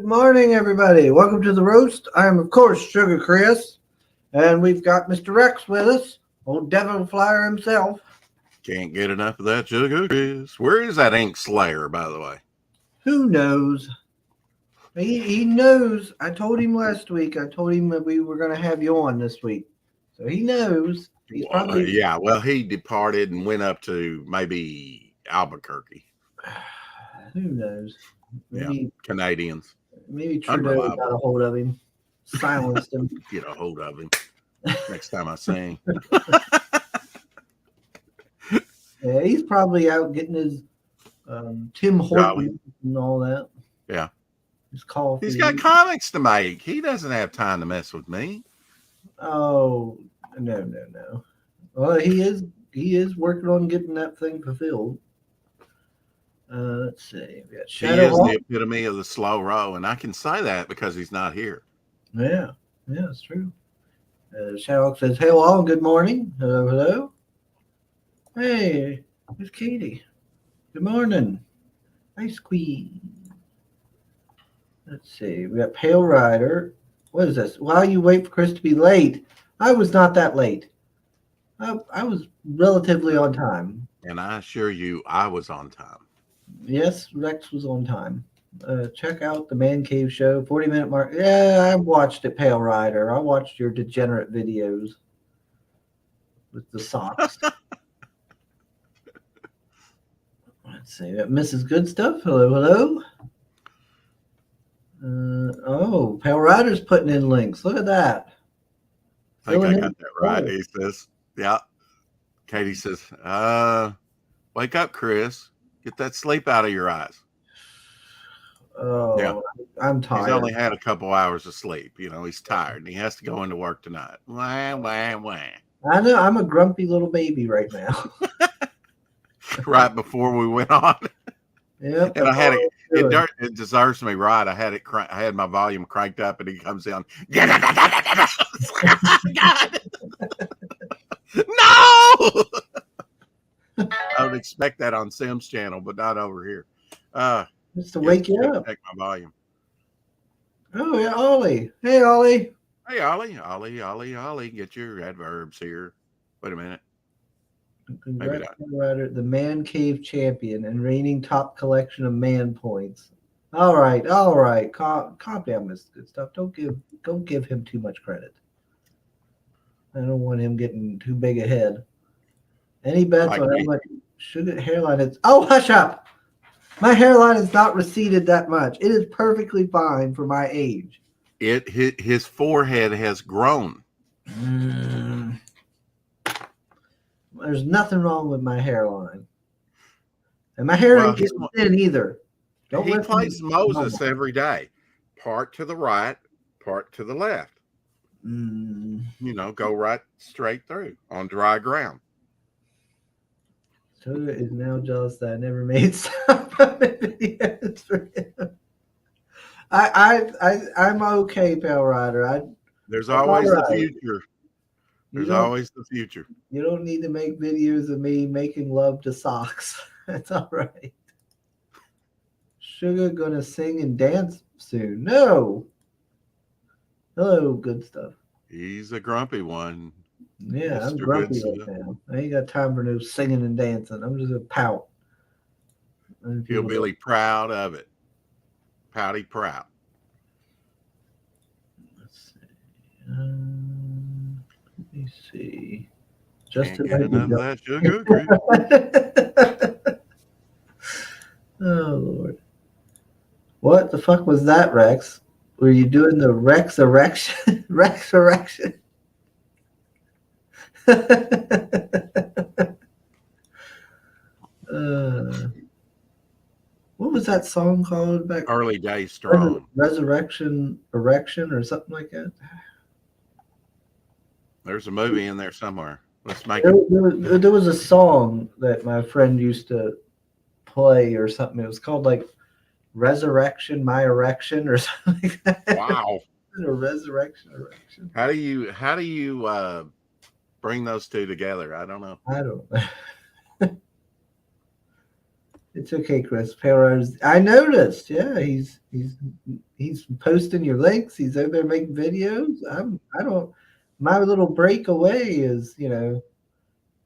Good morning, everybody. Welcome to the roast. I am, of course, Sugar Chris, and we've got Mr. Rex with us, old Devil Flyer himself. Can't get enough of that Sugar Chris. Where is that Ink Slayer, by the way? Who knows? He knows. I told him last week. I told him that we were going to have you on this week, so he knows. He's probably Yeah. Well, he departed and went up to maybe Albuquerque. who knows? Maybe Canadians. maybe Trudeau got a hold of him, silenced him. Get a hold of him next time I sing. Yeah, he's probably out getting his Tim Hortons and all that. Yeah. His coffee. He's got comics to make. He doesn't have time to mess with me. Oh, no. Well, he is working on getting that thing fulfilled. Let's see. We got Shadow Hawk. He is the epitome of the slow row, and I can say that because he's not here. Yeah, it's true. Shadow Hawk says, "Hello, all. Good morning. Hello. Hey, it's Katie. Good morning. Ice Queen." Let's see. We got Pale Rider. What is this? While you wait for Chris to be late. I was not that late. I was relatively on time. And I assure you, I was on time. Yes, Rex was on time. Check out the Man Cave Show, 40-minute mark. Yeah, I watched it, Pale Rider. I watched your degenerate videos with the socks. Let's see. Mrs. Good Stuff. Hello. Oh, Pale Rider's putting in links. Look at that. I think I got that right. He says, yeah. Katie says, wake up, Chris. Get that sleep out of your eyes. Oh, yeah. I'm tired. He's only had a couple hours of sleep. You know, he's tired and he has to go into work tonight. Wah. I know. I'm a grumpy little baby right now. Right before we went on. Yep. And I had it deserves me right. I had my volume cranked up and he comes in. No! I would expect that on Sim's channel, but not over here. Just to wake you up. Check my volume. Oh, yeah, Ollie. Hey, Ollie. Hey, Ollie. Get your adverbs here. Wait a minute. Congrats, Rider, the Man Cave champion and reigning top collection of man points. All right. Calm down, Mr. Good Stuff. Don't give him too much credit. I don't want him getting too big a head. Any bets on how much sugar hairline is? Oh, hush up! My hairline is not receded that much. It is perfectly fine for my age. His forehead has grown. There's nothing wrong with my hairline, and my hair ain't getting thin either. He plays Moses every day, part to the right, part to the left. You know, go right straight through on dry ground. Toga is now jealous that I never made some videos for him. I'm okay, Pale Rider. There's always the future. There's always the future. You don't need to make videos of me making love to socks. That's all right. Sugar gonna sing and dance soon. No. Hello, Good Stuff. He's a grumpy one. Yeah, Mr. I'm grumpy right now. I ain't got time for no singing and dancing. I'm just gonna pout. He'll be proud of it. Pouty proud. Let's see. Let me see. Just to get enough of that sugar. Oh Lord. What the fuck was that, Rex? Were you doing the Rex erection? Rex erection? What was that song called back? Early Day Strong. Resurrection Erection or something like that. There's a movie in there somewhere. Let's make it. There was a song that my friend used to play or something. It was called like Resurrection My Erection or something like that. Wow. A resurrection erection. How do you bring those two together? I don't know. I don't know. It's okay, Chris. Paradise. I noticed. Yeah, he's posting your links. He's over there making videos. I don't. My little breakaway is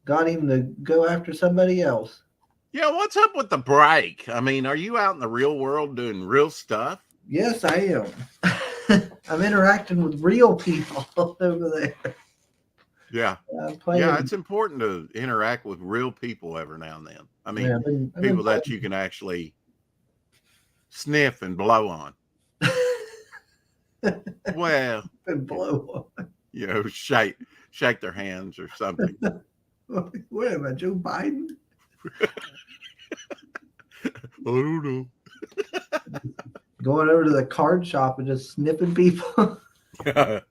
got him to go after somebody else. Yeah, what's up with the break? I mean, are you out in the real world doing real stuff? Yes, I am. I'm interacting with real people over there. Yeah. Yeah, it's important to interact with real people every now and then. I mean, people that you can actually sniff and blow on. Well, and blow on. Shake their hands or something. What am I, Joe Biden? I don't know. Going over to the card shop and just sniffing people. Yeah,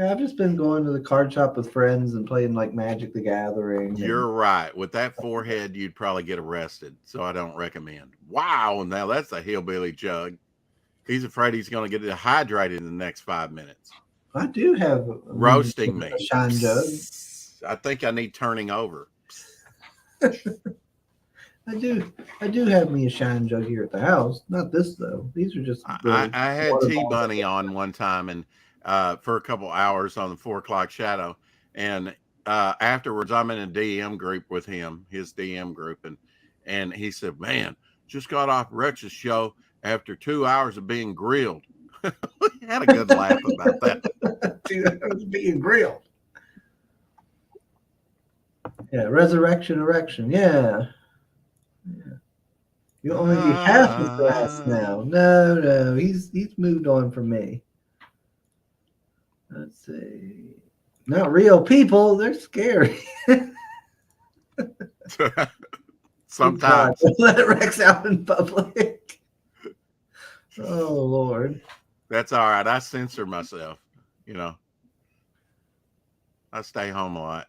I've just been going to the card shop with friends and playing like Magic the Gathering. You're right. With that forehead, you'd probably get arrested. So I don't recommend. Wow. Now that's a hillbilly jug. He's afraid he's going to get dehydrated in the next 5 minutes. I do have roasting me. A shine jug. I think I need turning over. I do have me a shine jug here at the house. Not this though. These are just. I had T-Bunny on one time and for a couple hours on the 4 o'clock shadow, and afterwards I'm in a DM group with him, his DM group, and he said, "Man, just got off Rex's show after 2 hours of being grilled." We had a good laugh about that. 2 hours being grilled. Yeah, resurrection, erection. Yeah. You only be half his glass now. No, he's moved on from me. Let's see. Not real people. They're scary. Sometimes. Let Rex out in public. Oh, Lord. That's all right. I censor myself. I stay home a lot.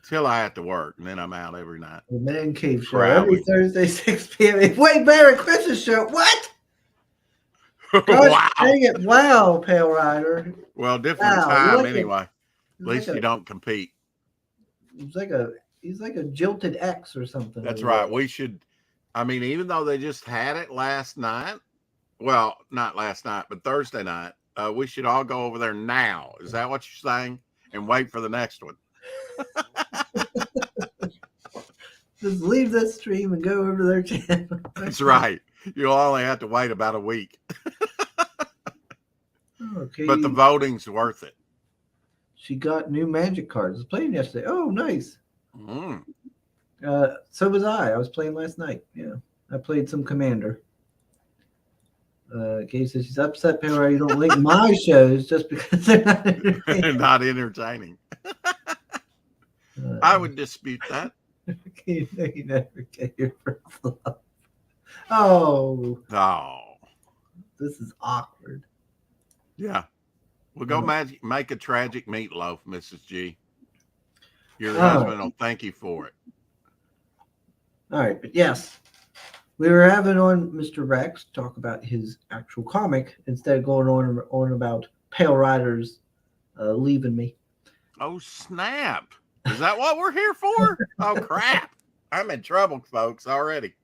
Till I have to work, and then I'm out every night. The Man Cave Show every Thursday, 6 p.m. Wait, Barry Chris's show. What? Gosh, wow! Dang it! Wow, Pale Rider. Well, different time anyway. At least you don't compete. He's like a jilted ex or something. That's right. We should. I mean, even though they just had it last night, well, not last night, but Thursday night, we should all go over there now. Is that what you're saying? And wait for the next one. Just leave this stream and go over to their channel. That's right. You'll only have to wait about a week. Okay. But the voting's worth it. She got new Magic cards. I was playing yesterday. Oh, nice. Mm. So was I. I was playing last night. Yeah. I played some Commander. Kay says she's upset, Pale, you don't link my shows just because they're not entertaining. Not entertaining. I would dispute that. You never get your first love. Oh, this is awkward. Yeah, we'll go make a tragic meatloaf, Mrs. G. Your husband will thank you for it. All right, but yes, we were having on Mr. Rex talk about his actual comic instead of going on about Pale Riders leaving me. Oh snap! Is that what we're here for? Oh, crap. I'm in trouble, folks, already.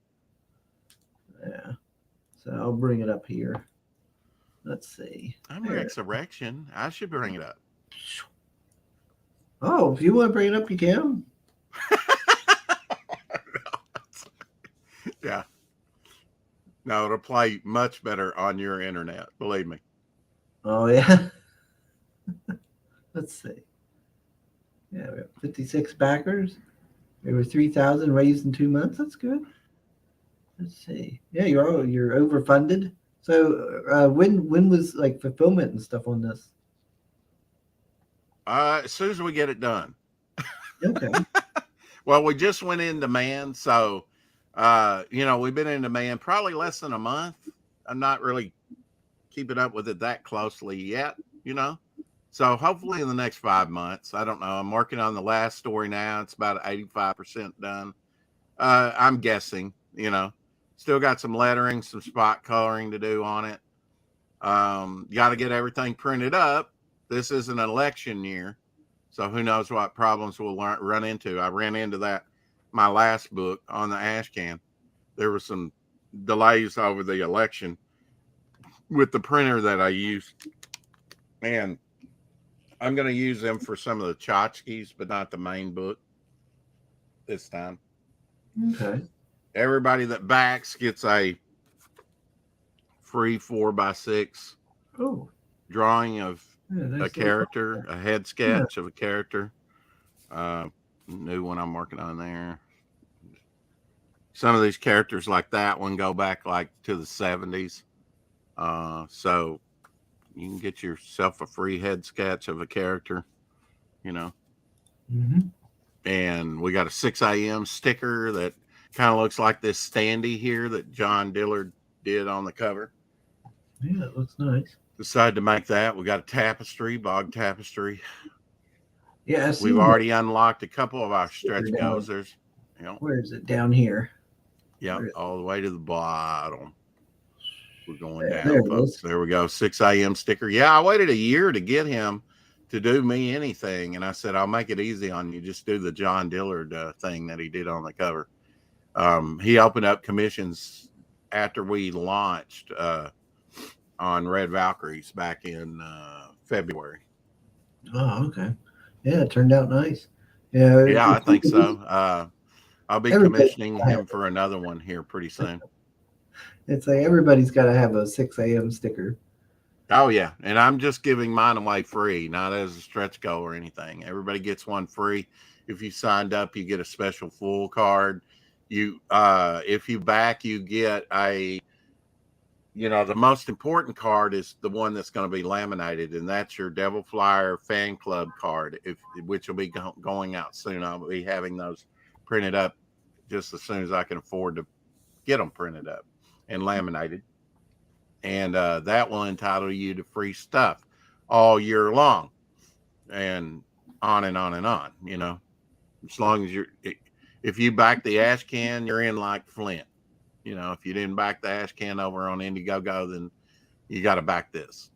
Yeah. So I'll bring it up here. Let's see. I'm Rexerection. I should bring it up. Oh, if you want to bring it up, you can. Yeah. No, it'll play much better on your internet. Believe me. Oh, yeah. Let's see. Yeah, we have 56 backers. Over 3,000 raised in 2 months. That's good. Let's see. Yeah, you're overfunded. So when was like fulfillment and stuff on this? As soon as we get it done. Okay. Well, we just went in demand, so we've been in demand probably less than a month. I'm not really keeping up with it that closely yet, So hopefully in the next 5 months, I don't know. I'm working on the last story now. It's about 85% done. I'm guessing, still got some lettering, some spot coloring to do on it. Got to get everything printed up. This is an election year, so who knows what problems we'll run into. I ran into that my last book on the ash can. there were some delays over the election with the printer that I used, and I'm going to use them for some of the tchotchkes, but not the main book this time. Okay. Everybody that backs gets a free 4x6 drawing of a character, a head sketch of a character. New one I'm working on there. Some of these characters like that one go back like to the 70s. So you can get yourself a free head sketch of a character, you know. Mm-hmm. And we got a 6 a.m. sticker that kind of looks like this standee here that John Dillard did on the cover. Yeah, it looks nice. Decided to make that. We got a tapestry, bog tapestry. Yeah, we've already unlocked a couple of our stretch goals. There's, you know, where is it? Down here. Yeah, all the way to the bottom. We're going down, there folks. There we go. 6 a.m. sticker. Yeah, I waited a year to get him to do me anything, and I said, I'll make it easy on you. Just do the John Dillard thing that he did on the cover. He opened up commissions after we launched on Red Valkyries back in February. Oh, okay. Yeah, it turned out nice. Yeah, I think so. I'll be commissioning him for another one here pretty soon. It's like everybody's got to have a 6 a.m. sticker. Oh, yeah. And I'm just giving mine away free, not as a stretch goal or anything. Everybody gets one free. If you signed up, you get a special full card. If you back, you get the most important card is the one that's going to be laminated, and that's your Devil Flyer fan club card, which will be going out soon. I'll be having those printed up just as soon as I can afford to get them printed up and laminated. And that will entitle you to free stuff all year long, and on and on and on, you know, as long as if you back the ash can, you're in like Flint. You know, if you didn't back the ash can over on Indiegogo, then you got to back this.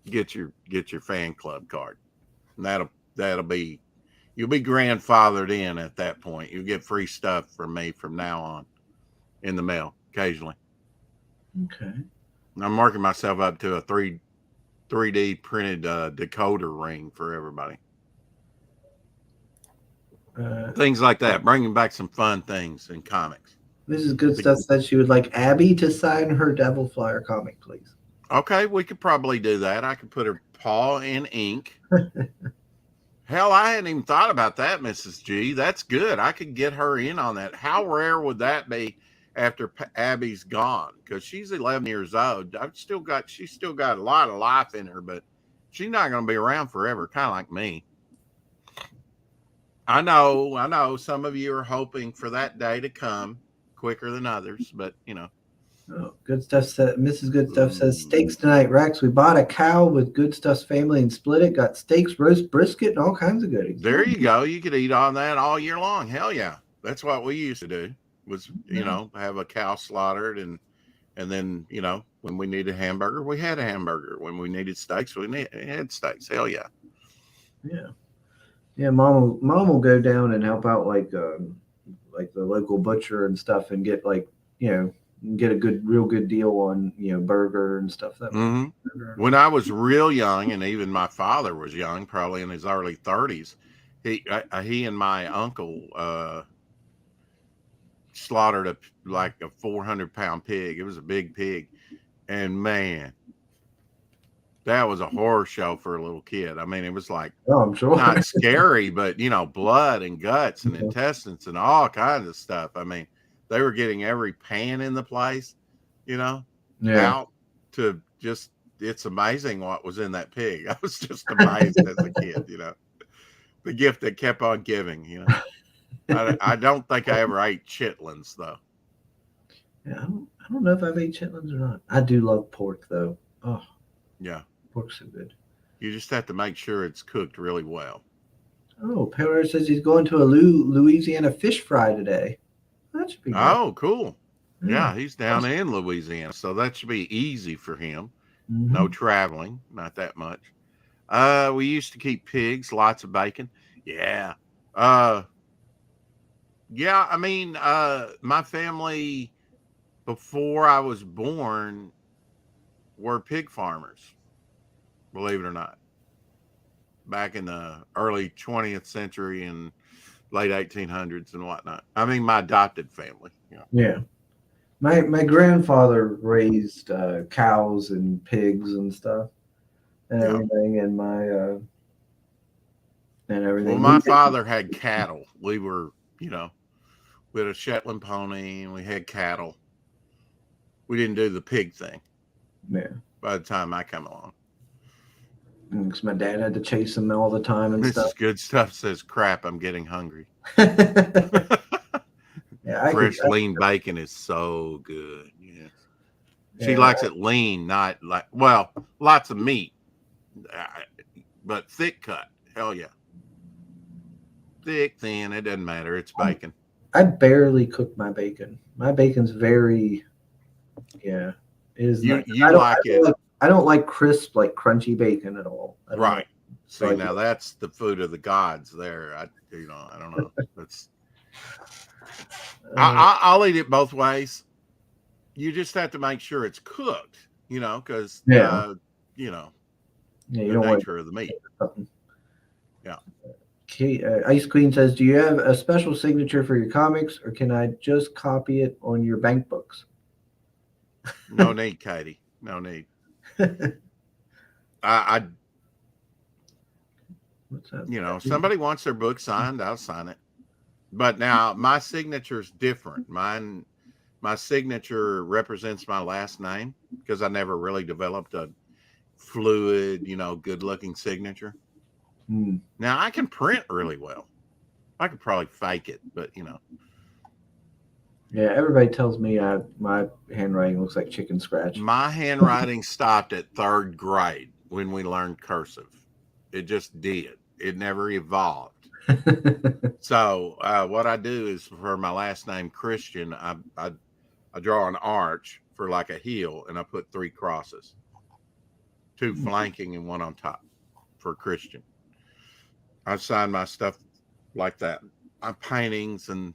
Get your fan club card. And that'll be, you'll be grandfathered in at that point. You'll get free stuff from me from now on in the mail occasionally. Okay. I'm marking myself up to a 3D printed decoder ring for everybody. Things like that, bringing back some fun things in comics. This is good stuff. Said she would like Abby to sign her Devil Flyer comic, please. Okay, we could probably do that. I could put her paw in ink. Hell, I hadn't even thought about that, Mrs. G. That's good. I could get her in on that. How rare would that be after Abby's gone? Because she's 11 years old. She's still got a lot of life in her, but she's not going to be around forever, kind of like me. I know some of you are hoping for that day to come quicker than others, but you know. Oh, Good Stuff said, Mrs. Good Stuff says, steaks tonight, Rex. We bought a cow with Good Stuff's family and split it. Got steaks, roast brisket, and all kinds of goodies. There you go. You could eat on that all year long. Hell yeah. That's what we used to do, was, you know, have a cow slaughtered, and then, you know, when we needed a hamburger, we had a hamburger. When we needed steaks, we had steaks. Hell yeah. Yeah. Yeah, mom will go down and help out like the local butcher and stuff, and get like, you know, get a real good deal on, you know, burger and stuff. When I was real young, and even my father was young, probably in his early 30s, he and my uncle slaughtered a 400-pound pig. It was a big pig, and man, that was a horror show for a little kid. I mean, it was like, oh, I'm sure, not scary, but, you know, blood and guts and intestines and all kinds of stuff. I mean, they were getting every pan in the place, you know, out to just, it's amazing what was in that pig. I was just amazed as a kid, you know, the gift that kept on giving, you know. I don't think I ever ate chitlins, though. Yeah, I don't know if I've ate chitlins or not. I do love pork, though. Oh, yeah. Pork's so good. You just have to make sure it's cooked really well. Oh, Power says he's going to a Louisiana fish fry today. That should be good. Oh, cool. Yeah, he's down in Louisiana, so that should be easy for him. Mm-hmm. No traveling, not that much. We used to keep pigs, lots of bacon. Yeah. Yeah, I mean, my family before I was born were pig farmers, believe it or not, back in the early 20th century and late 1800s and whatnot. I mean, my adopted family. Yeah. Yeah. My grandfather raised cows and pigs and stuff and Yeah. everything, and everything. Well, my father had cattle. We were, we had a Shetland pony and we had cattle. We didn't do the pig thing. Yeah. By the time I come along. Because my dad had to chase them all the time and This stuff. is good stuff. Says crap. I'm getting hungry. Yeah, Fresh lean bacon is so good. Yes. She Yeah. likes it lean, not like, well, lots of meat, but thick cut. Hell yeah. Thick, thin, it doesn't matter. It's bacon. I barely cook my bacon. My bacon's very, it is. You I don't, like it. I don't like crisp, like crunchy bacon at all. I don't Right. like- See, like now it. that's the food of the gods there. I don't know. That's I'll eat it both ways. You just have to make sure it's cooked, because Yeah, you you the don't want nature of the meat. something. Yeah. Okay, Ice Queen says, "Do you have a special signature for your comics, or can I just copy it on your bank books?" No need, Katie. No need. I What's that? if somebody wants their book signed, I'll sign it. But now my signature's different. My signature represents my last name because I never really developed a fluid, good-looking signature. Hmm. Now I can print really well. I could probably fake it, but Yeah, everybody tells me my handwriting looks like chicken scratch. my handwriting stopped at 3rd grade when we learned cursive. It just did. It never evolved. So what I do is for my last name, Christian, I draw an arch for like a heel, and I put 3 crosses, 2 flanking and 1 on top for Christian. I sign my stuff like that. I'm paintings and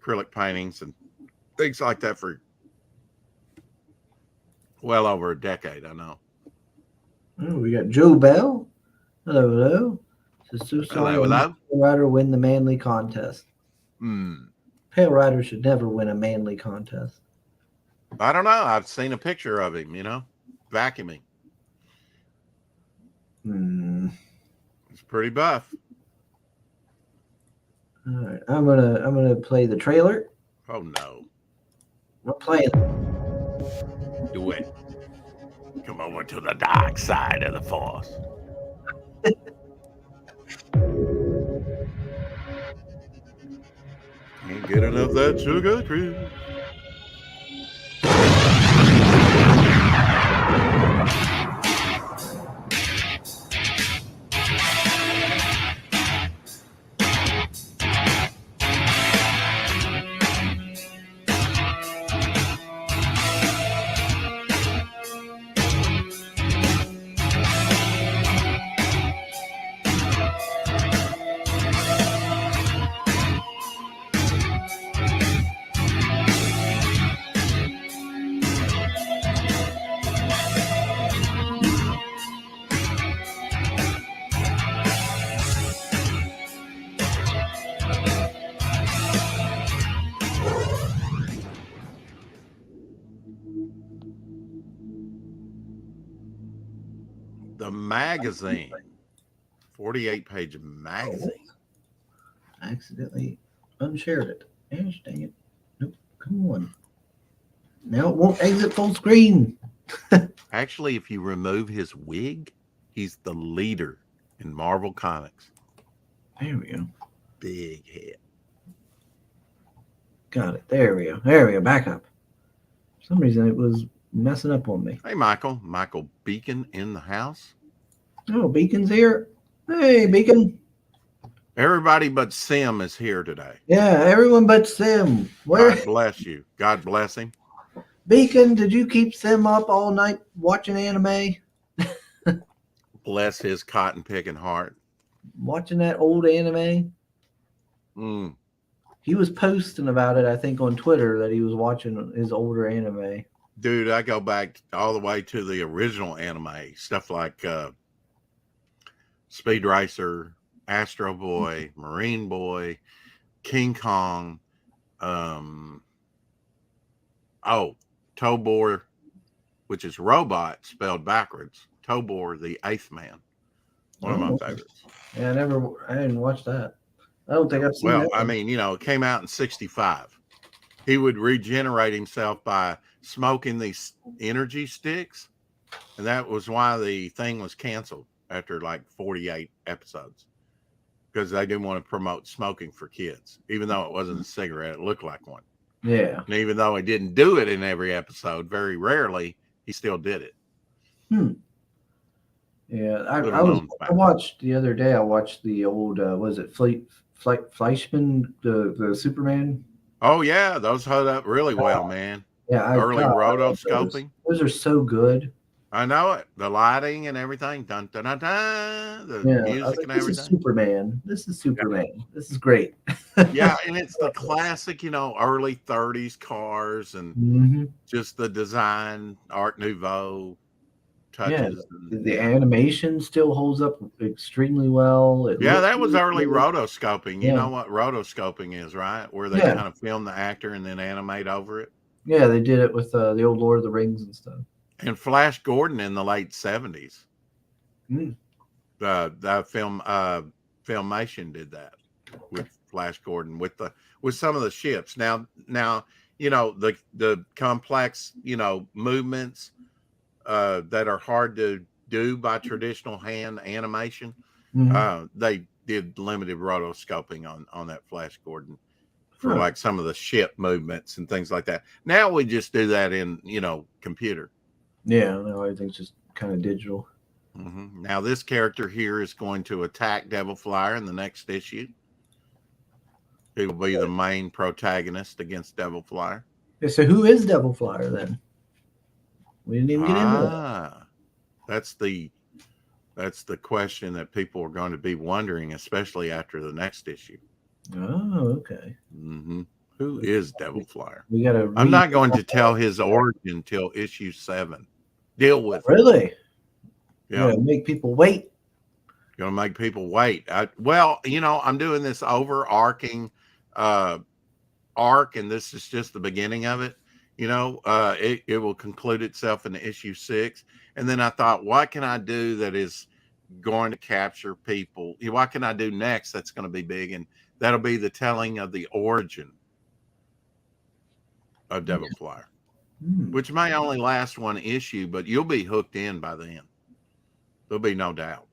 acrylic paintings and things like that for well over a decade, I know. Oh, we got Joe Bell. Hello, hello. Says, so sorry, Hello. Pale Rider win the manly contest. Pale Rider should never win a manly contest. I don't know. I've seen a picture of him, vacuuming. It's pretty buff. All right, I'm gonna play the trailer. Oh no. We're playing. Do it. Come over to the dark side of the force. Can't get enough of that sugar cream. The magazine, 48-page magazine. I accidentally unshared it. Gosh, dang it. Nope. Come on. Now it won't exit full screen. Actually, if you remove his wig, he's the leader in Marvel Comics. There we go. Big head. Got it. There we go. There we go. Back up. For some reason it was messing up on me. Hey, Michael. Michael Beacon in the house. Oh, Beacon's here. Hey, Beacon. Everybody but Sim is here today. Yeah, everyone but Sim. Where? God bless you. God bless him. Beacon, did you keep Sim up all night watching anime? Bless his cotton picking heart. Watching that old anime? He was posting about it, I think, on Twitter that he was watching his older anime. Dude, I go back all the way to the original anime stuff like Speed Racer, Astro Boy, Marine Boy, King Kong, um, Tobor, which is robot spelled backwards. Tobor, the Eighth Man, one of my Oh, favorites. yeah, I didn't watch that. I don't think I've seen Well, that I one. mean, it came out in '65. He would regenerate himself by smoking these energy sticks, and that was why the thing was canceled after like 48 episodes, because they didn't want to promote smoking for kids, even though it wasn't a cigarette. It looked like one. Yeah. And even though he didn't do it in every episode, very rarely, he still did it. Yeah, Little I known fact. watched the other day. I watched the old was it Fleischman, the Superman? Oh yeah, those hold up really well, man. Yeah, Early God, I love those. rotoscoping. Those are so good. I know it. The lighting and everything. Dun dun dun dun. The Yeah, I was music like, and this is everything. Superman. This is Superman. This is great. Yeah, and it's the classic, early 30s cars and Hmm. just the design, Art Nouveau Yeah, touches. the animation still holds up extremely well. It Yeah, looks that was really early good. rotoscoping. You Yeah, know what rotoscoping is, right? Where they yeah, kind of film the actor and then animate over it. yeah. They did it with the old Lord of the Rings and stuff. And Flash Gordon in the late 70s. Mm. The filmation did that with Flash Gordon with some of the ships. Now the complex movements that are hard to do by traditional hand animation. Mhm. They did limited rotoscoping on that Flash Gordon for Huh. like some of the ship movements and things like that. Now we just do that in computer. Yeah, no, everything's just kind of digital. Now this character here is going to attack Devil Flyer in the next issue. He will be the main protagonist against Devil Flyer. Yeah, so who is Devil Flyer then? We didn't even get into that. Ah, that's the question that people are going to be wondering, especially after the next issue. Oh, okay. Who is Devil Flyer? We gotta I'm read. not going to tell his origin till issue 7. Deal with it. Really? Yeah, Yeah, make people wait. going to make people wait. I'm doing this overarching arc, and this is just the beginning of it. It will conclude itself in issue 6, and then I thought, what can I do that is going to capture people? What can I do next that's going to be big? And that'll be the telling of the origin of Devil Flyer, which may only last one issue, but you'll be hooked in by then. There'll be no doubt.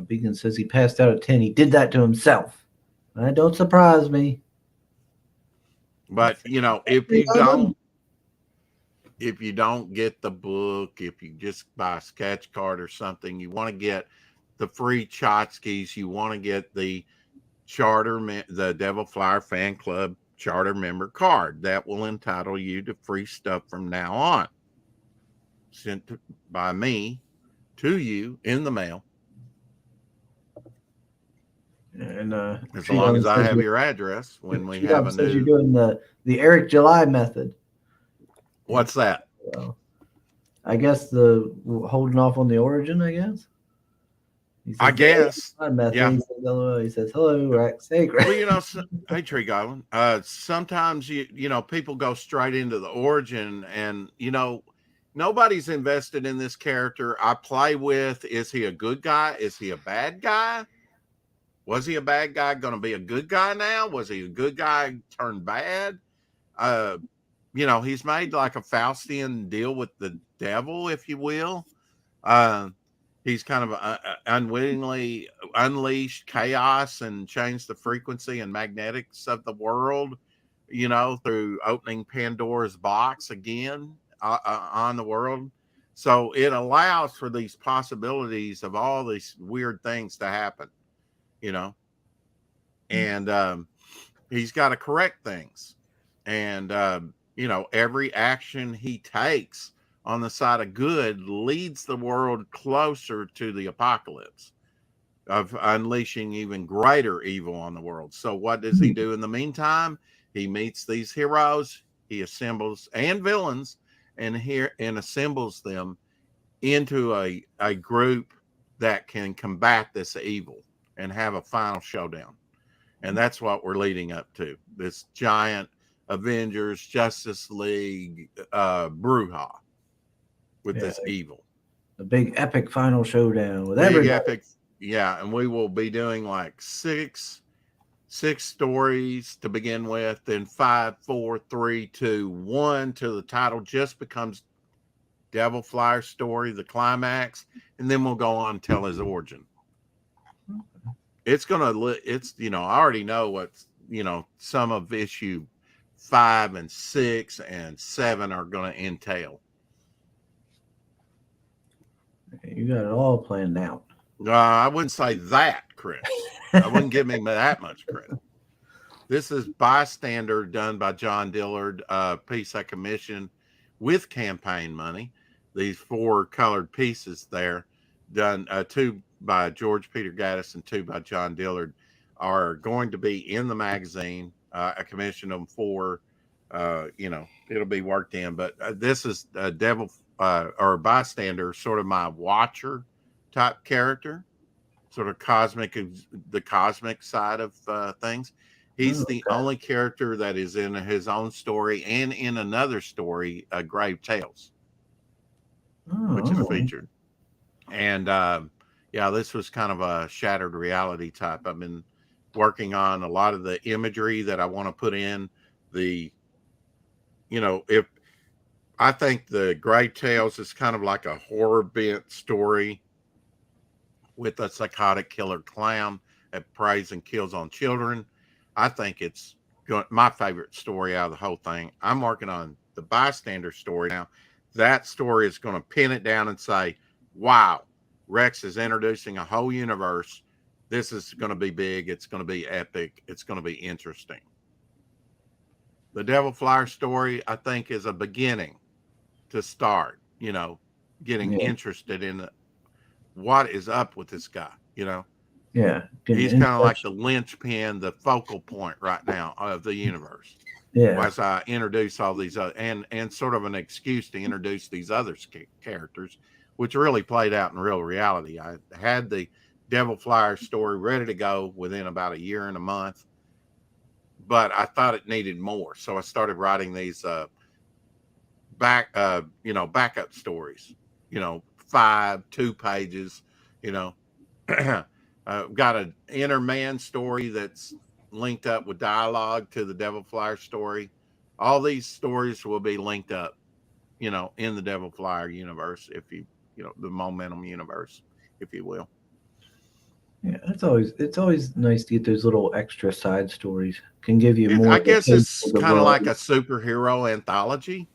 Beacon says he passed out at 10. He did that to himself. That don't surprise me. But if you don't get the book, if you just buy a sketch card or something, you want to get the free tchotchkes, you want to get the the Devil Flyer Fan Club charter member card. That will entitle you to free stuff from now on, sent by me to you in the mail. And as long as I have your address when we have a new. You're doing the Eric July method. What's that? Well, I guess the holding off on the origin. I guess. I guess. Yeah. He says hello, Rex. Hey, Greg. Well, hey, Tree Goblin. Sometimes people go straight into the origin, and nobody's invested in this character. I play with. Is he a good guy? Is he a bad guy? Was he a bad guy going to be a good guy now? Was he a good guy turned bad? He's made like a Faustian deal with the devil, if you will. He's kind of unwittingly unleashed chaos and changed the frequency and magnetics of the world, through opening Pandora's box again on the world. So it allows for these possibilities of all these weird things to happen. And he's got to correct things. And, every action he takes on the side of good leads the world closer to the apocalypse. of unleashing even greater evil on the world. So what does he do in the meantime? He meets these heroes, he assembles and villains, and assembles them into a group that can combat this evil and have a final showdown. And that's what we're leading up to. This giant Avengers Justice League brouhaha with this evil. The big epic final showdown with Big everybody. epic, yeah. And we will be doing like six stories to begin with, then 5, 4, 3, 2, 1 till the title just becomes Devil Flyer story, the climax, and then we'll go on and tell his origin. It's I already know what's, some of issue 5 and 6 and 7 are going to entail. You got it all planned out. I wouldn't say that, Chris. I wouldn't give him that much credit. This is Bystander, done by John Dillard, piece I commissioned with campaign money. These 4 colored pieces there, done 2 by George Peter Gaddis and 2 by John Dillard, are going to be in the magazine. I commissioned them for, it'll be worked in. But this is Devil or Bystander, sort of my watcher type character, sort of the cosmic side of things. He's the only character that is in his own story and in another story, Grave Tales, which is featured. And this was kind of a shattered reality type. I've been working on a lot of the imagery that I want to put in if I think the Grave Tales is kind of like a horror bent story with a psychotic killer clown that preys and kills on children. I think it's my favorite story out of the whole thing. I'm working on the Bystander story now. That story is going to pin it down and say, wow, Rex is introducing a whole universe. This is going to be big. It's going to be epic. It's going to be interesting. The Devil Flyer story, I think, is a beginning to start, getting interested in what is up with this guy, Yeah. He's kind of like the linchpin, the focal point right now of the universe. Yeah. As I introduce all these and sort of an excuse to introduce these other characters, which really played out in real reality. I had the Devil Flyer story ready to go within about a year and a month, but I thought it needed more. So I started writing these backup stories, 5, 2 pages, got an inner man story that's linked up with dialogue to the Devil Flyer story. All these stories will be linked up, in the Devil Flyer universe, the Momentum universe, if you will. Yeah, it's always nice to get those little extra side stories. Can give you more. I guess it's kind of like a superhero anthology,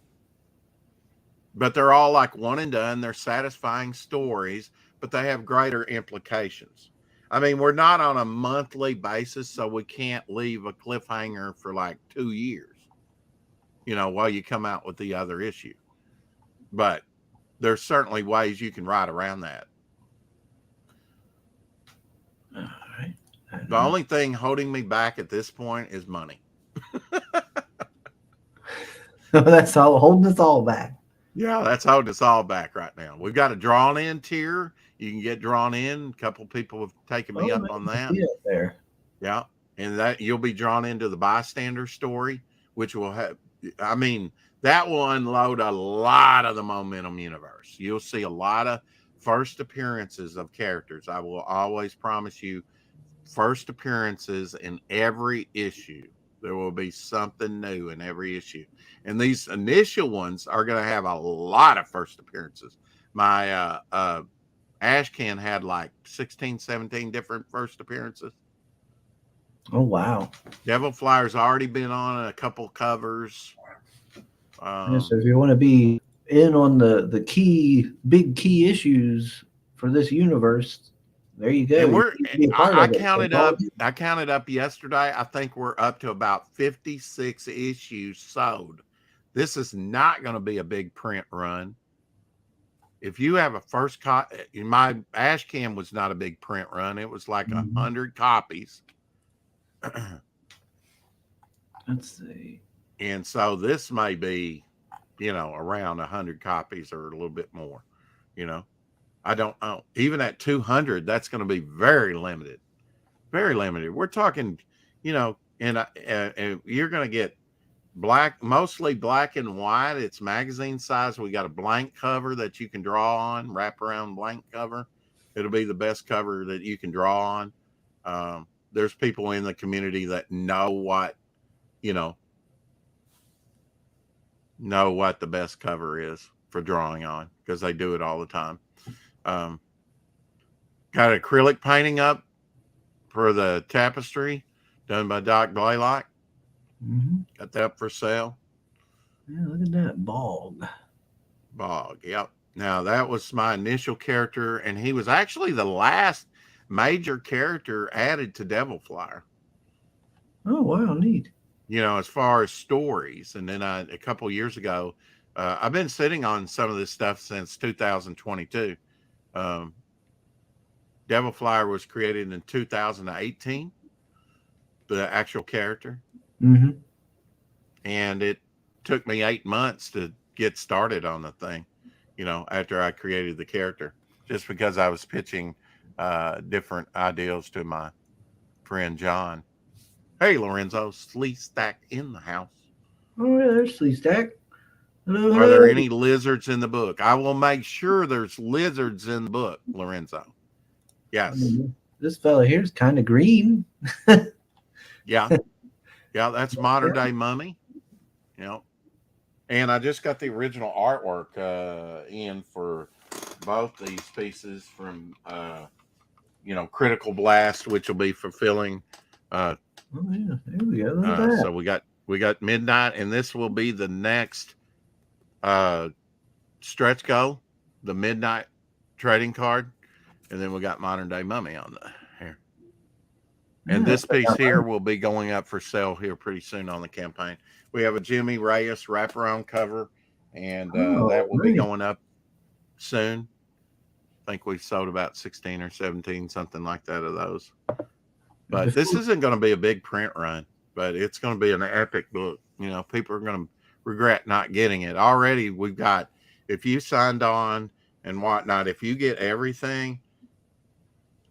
but they're all like one and done. They're satisfying stories, but they have greater implications. I mean, we're not on a monthly basis, so we can't leave a cliffhanger for like 2 years, while you come out with the other issue. But there's certainly ways you can ride around that. All right. The only thing holding me back at this point is money. That's all holding us all back. Yeah, that's holding us all back right now. We've got a drawn in tier. You can get drawn in. A couple people have taken me up on that. There. Yeah. And that you'll be drawn into the Bystander story, which will have, that will unload a lot of the Momentum universe. You'll see a lot of first appearances of characters. I will always promise you first appearances in every issue. There will be something new in every issue. And these initial ones are going to have a lot of first appearances. My Ashcan had like 16, 17 different first appearances. Oh, wow. Devil Flyer's already been on a couple covers. So if you want to be in on the big key issues for this universe, there you go. And I counted up yesterday. I think we're up to about 56 issues sold. This is not going to be a big print run. if you have a first copy, my Ash Cam was not a big print run. It was like 100 copies. Let's see. And so this may be, around 100 copies or a little bit more, I don't know. Even at 200, that's going to be very limited. Very limited. We're talking, and you're going to get mostly black and white. It's magazine size. We got a blank cover that you can draw on, wrap around blank cover. It'll be the best cover that you can draw on. There's people in the community that know what the best cover is for drawing on, because they do it all the time. Got acrylic painting up for the tapestry done by Doc Blaylock. Got that up for sale. Yeah, look at that Bog. Yep. Now that was my initial character, and he was actually the last major character added to Devil Flyer. Oh wow, neat. As far as stories. And then a couple years ago, I've been sitting on some of this stuff since 2022. Devil Flyer was created in 2018, the actual character. And it took me 8 months to get started on the thing, after I created the character, just because I was pitching different ideas to my friend John. Hey, Lorenzo, Sleestack in the house. Oh, yeah, there's Sleestack. Hello, Are there any lizards in the book? I will make sure there's lizards in the book, Lorenzo. Yes. This fella here is kind of green. Yeah. Yeah, that's modern day Mummy. And I just got the original artwork in for both these pieces from, Critical Blast, which will be fulfilling. Oh yeah, there we go. Look at that. So we got Midnight, and this will be the next stretch goal, the Midnight trading card, and then we got Modern Day Mummy on the here. And this piece here will be going up for sale here pretty soon on the campaign. We have a Jimmy Reyes wraparound cover, and that will be going up soon. I think we've sold about 16 or 17, something like that, of those. But this isn't going to be a big print run, but it's going to be an epic book. People are going to regret not getting it. Already we've got, if you signed on and whatnot, if you get everything,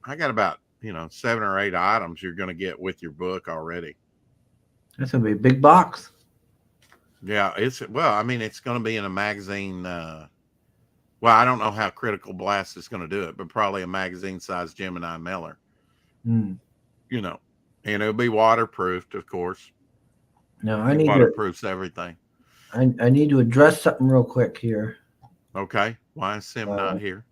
I got about, 7 or 8 items you're going to get with your book already. That's going to be a big box. Yeah, it's going to be in a magazine. Well, I don't know how Critical Blast is going to do it, but probably a magazine-sized Gemini mailer. And it'll be waterproofed, of course. No, I need waterproofs everything. I need to address something real quick here. Okay, why is Sim not here?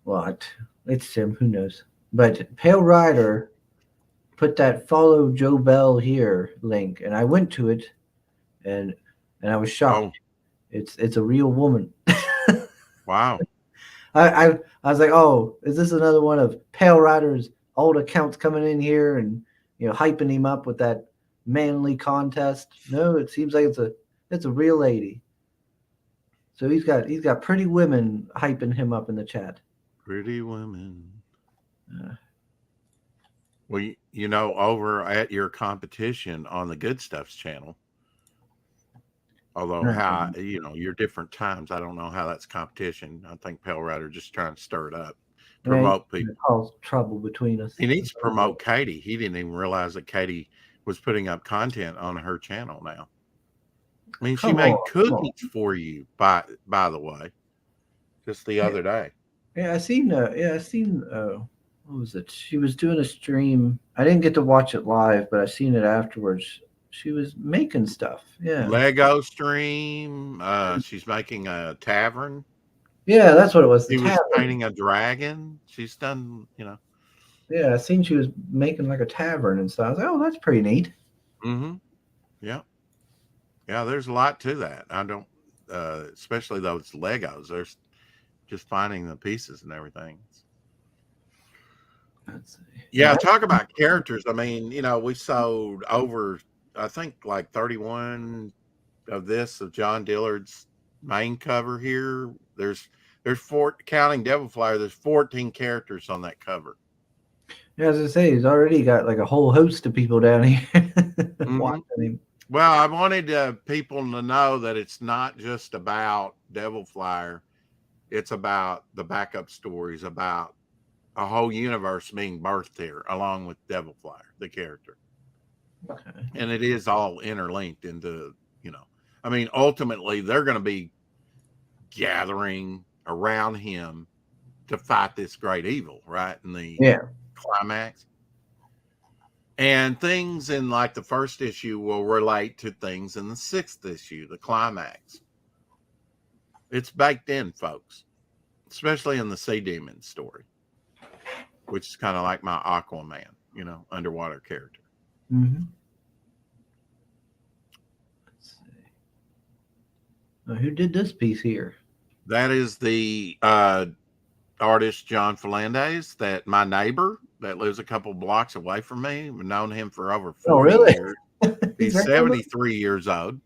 What? It's Sim. Who knows? But Pale Rider put that follow Joe Bell here link, and I went to it, and I was shocked. It's a real woman. Wow. I was like, oh, is this another one of Pale Rider's old accounts coming in here and hyping him up with that manly contest? No, it seems like it's a real lady. So he's got pretty women hyping him up in the chat. Pretty women. Well, over at your competition on the Good Stuffs channel, although how your different times, I don't know how that's competition. I think Pale Rider just trying to stir it up, promote people. Cause trouble between us. He needs to promote Katie. He didn't even realize that Katie was putting up content on her channel now. I mean, she made cookies for you, by the way, just the other day. Yeah, I seen. What was it? She was doing a stream. I didn't get to watch it live, but I seen it afterwards. She was making stuff. Yeah. Lego stream. She's making a tavern. Yeah, that's what it was. She was painting a dragon. She's done, Yeah, I seen she was making like a tavern and stuff. I was like, oh, that's pretty neat. Yeah. Yeah, there's a lot to that. I don't, especially those Legos. There's just finding the pieces and everything. Yeah, talk about characters. I mean, we sold over, I think, like 31 of John Dillard's main cover here. There's There's counting Devil Flyer. There's 14 characters on that cover. Yeah, as I say, he's already got like a whole host of people down here Mm-hmm. watching him. Well, I wanted people to know that it's not just about Devil Flyer. It's about the backup stories about a whole universe being birthed here, along with Devil Flyer, the character. Okay. And it is all interlinked into, I mean, ultimately they're going to be gathering around him to fight this great evil, right? In the climax. And things in like the first issue will relate to things in the 6th issue, the climax. It's baked in, folks, especially in the Sea Demon story, which is kind of like my Aquaman, underwater character. Mm-hmm. Let's see. Who did this piece here? That is the artist John Falandes, that my neighbor that lives a couple blocks away from me. I've known him for over 40 years. He's 73 years old.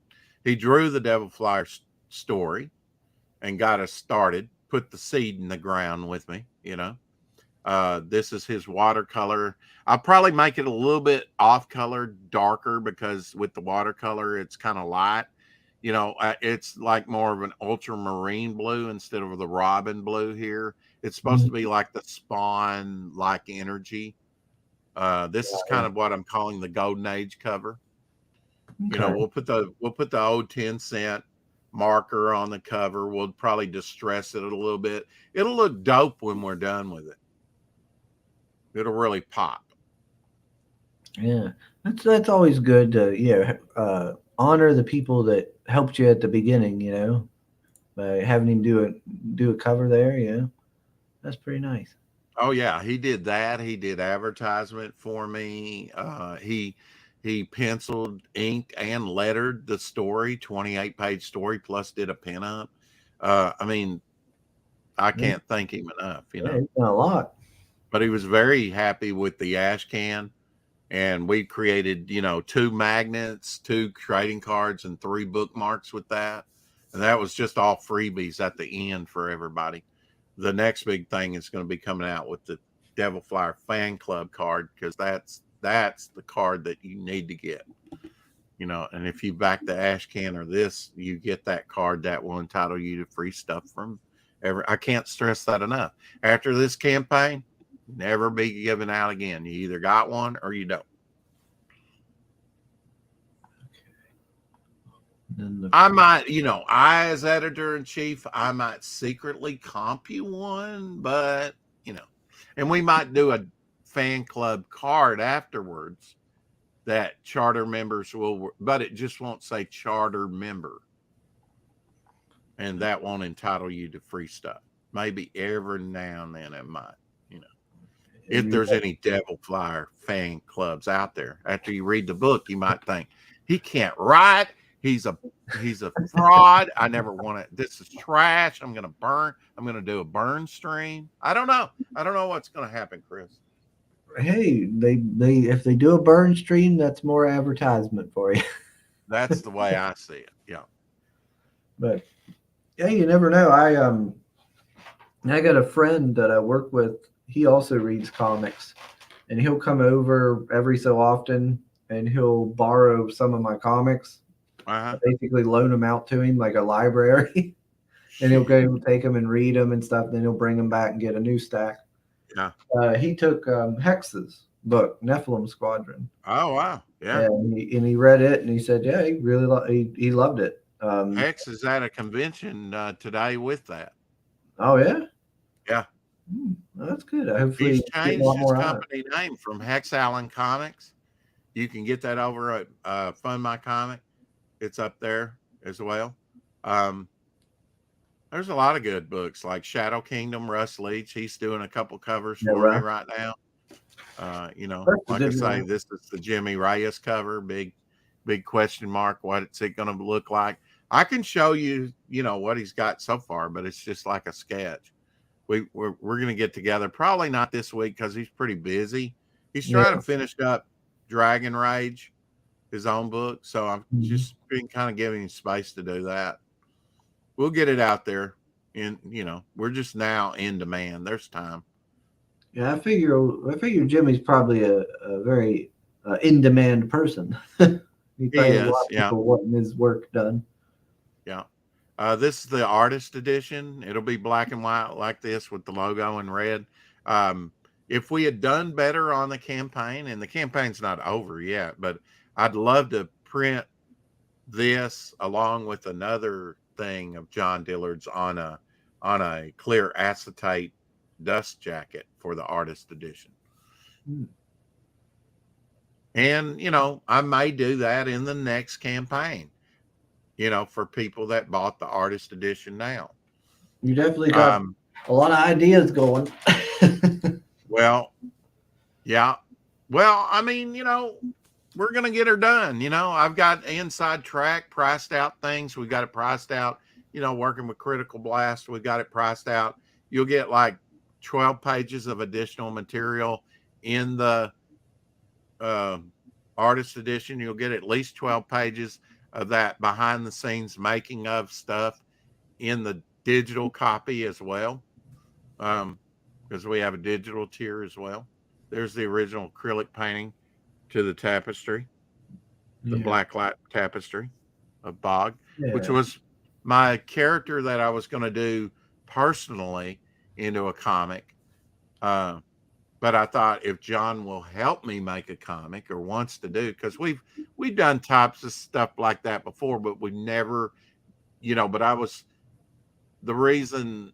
He drew the Devil Flyer story and got us started, put the seed in the ground with me, This is his watercolor. I'll probably make it a little bit off color, darker, because with the watercolor, it's kind of light. It's like more of an ultramarine blue instead of the robin blue here. It's supposed to be like the Spawn like energy. This is kind of what I'm calling the Golden Age cover. Okay. We'll put the old 10-cent marker on the cover. We'll probably distress it a little bit. It'll look dope when we're done with it. It'll really pop. Yeah, that's always good to honor the people that helped you at the beginning, by having him do a cover there. That's pretty nice. Oh yeah, he did that. He did advertisement for me. He penciled, inked, and lettered the story, 28-page story, plus did a pinup. I mean, I can't thank him enough. He's done a lot. But he was very happy with the ash can, and we created, 2 magnets, 2 trading cards, and 3 bookmarks with that. And that was just all freebies at the end for everybody. The next big thing is going to be coming out with the Devil Flyer fan club card, because that's the card that you need to get. And if you back the ash can or this, you get that card that will entitle you to free stuff from I can't stress that enough. After this campaign, never be given out again. You either got one or you don't. I might, I as editor-in-chief, I might secretly comp you one, but, and we might do a fan club card afterwards that charter members will, but it just won't say charter member. And that won't entitle you to free stuff. Maybe every now and then it might, if there's any Devil Flyer fan clubs out there. After you read the book, you might think, he can't write. He's a fraud. I never want to. This is trash. I'm going to burn. I'm going to do a burn stream. I don't know. I don't know what's going to happen, Chris. Hey, they if they do a burn stream, that's more advertisement for you. That's the way I see it. Yeah. But yeah, you never know. I got a friend that I work with. He also reads comics, and he'll come over every so often, and he'll borrow some of my comics. Basically loan them out to him like a library, and he'll go take them and read them and stuff. Then he'll bring them back and get a new stack. Yeah. He took Hex's book, Nephilim Squadron. Oh wow! Yeah. And he read it and he said, yeah, he really he loved it. Hex is at a convention today with that. Oh yeah. Yeah. Well, that's good. Hopefully he's changed his company name from Hex Allen Comics. You can get that over at Fund My Comic. It's up there as well. There's a lot of good books like Shadow Kingdom, Russ Leach. He's doing a couple covers for me right now. Like I say, this is the Jimmy Reyes cover. Big question mark. What's it going to look like? I can show you, what he's got so far, but it's just like a sketch. We're going to get together, probably not this week because he's pretty busy. He's trying to finish up Dragon Rage, his own book. So I'm just been kind of giving him space to do that. We'll get it out there. And we're just now in demand. There's time. Yeah, I figure Jimmy's probably a very in demand person. He He probably has a lot is. of Yeah. people wanting his work done. Yeah. This is the artist edition. It'll be black and white like this with the logo in red. Um, if we had done better on the campaign, and the campaign's not over yet, but I'd love to print this along with another thing of John Dillard's on a clear acetate dust jacket for the artist edition. Hmm. And I may do that in the next campaign, for people that bought the artist edition now. You definitely got Um, a lot of ideas going. well, yeah. Well, I mean, we're going to get her done. I've got inside track priced out things. We got it priced out, working with Critical Blast. We got it priced out. You'll get like 12 pages of additional material in the uh, artist edition. You'll get at least 12 pages of that behind the scenes making of stuff in the digital copy as well. Because we have a digital tier as well. There's the original acrylic painting to the tapestry, the Yeah. black light tapestry of Bog, which Yeah. was my character that I was going to do personally into a comic. But I thought if John will help me make a comic or wants to do, because we've done types of stuff like that before, but we never, but the reason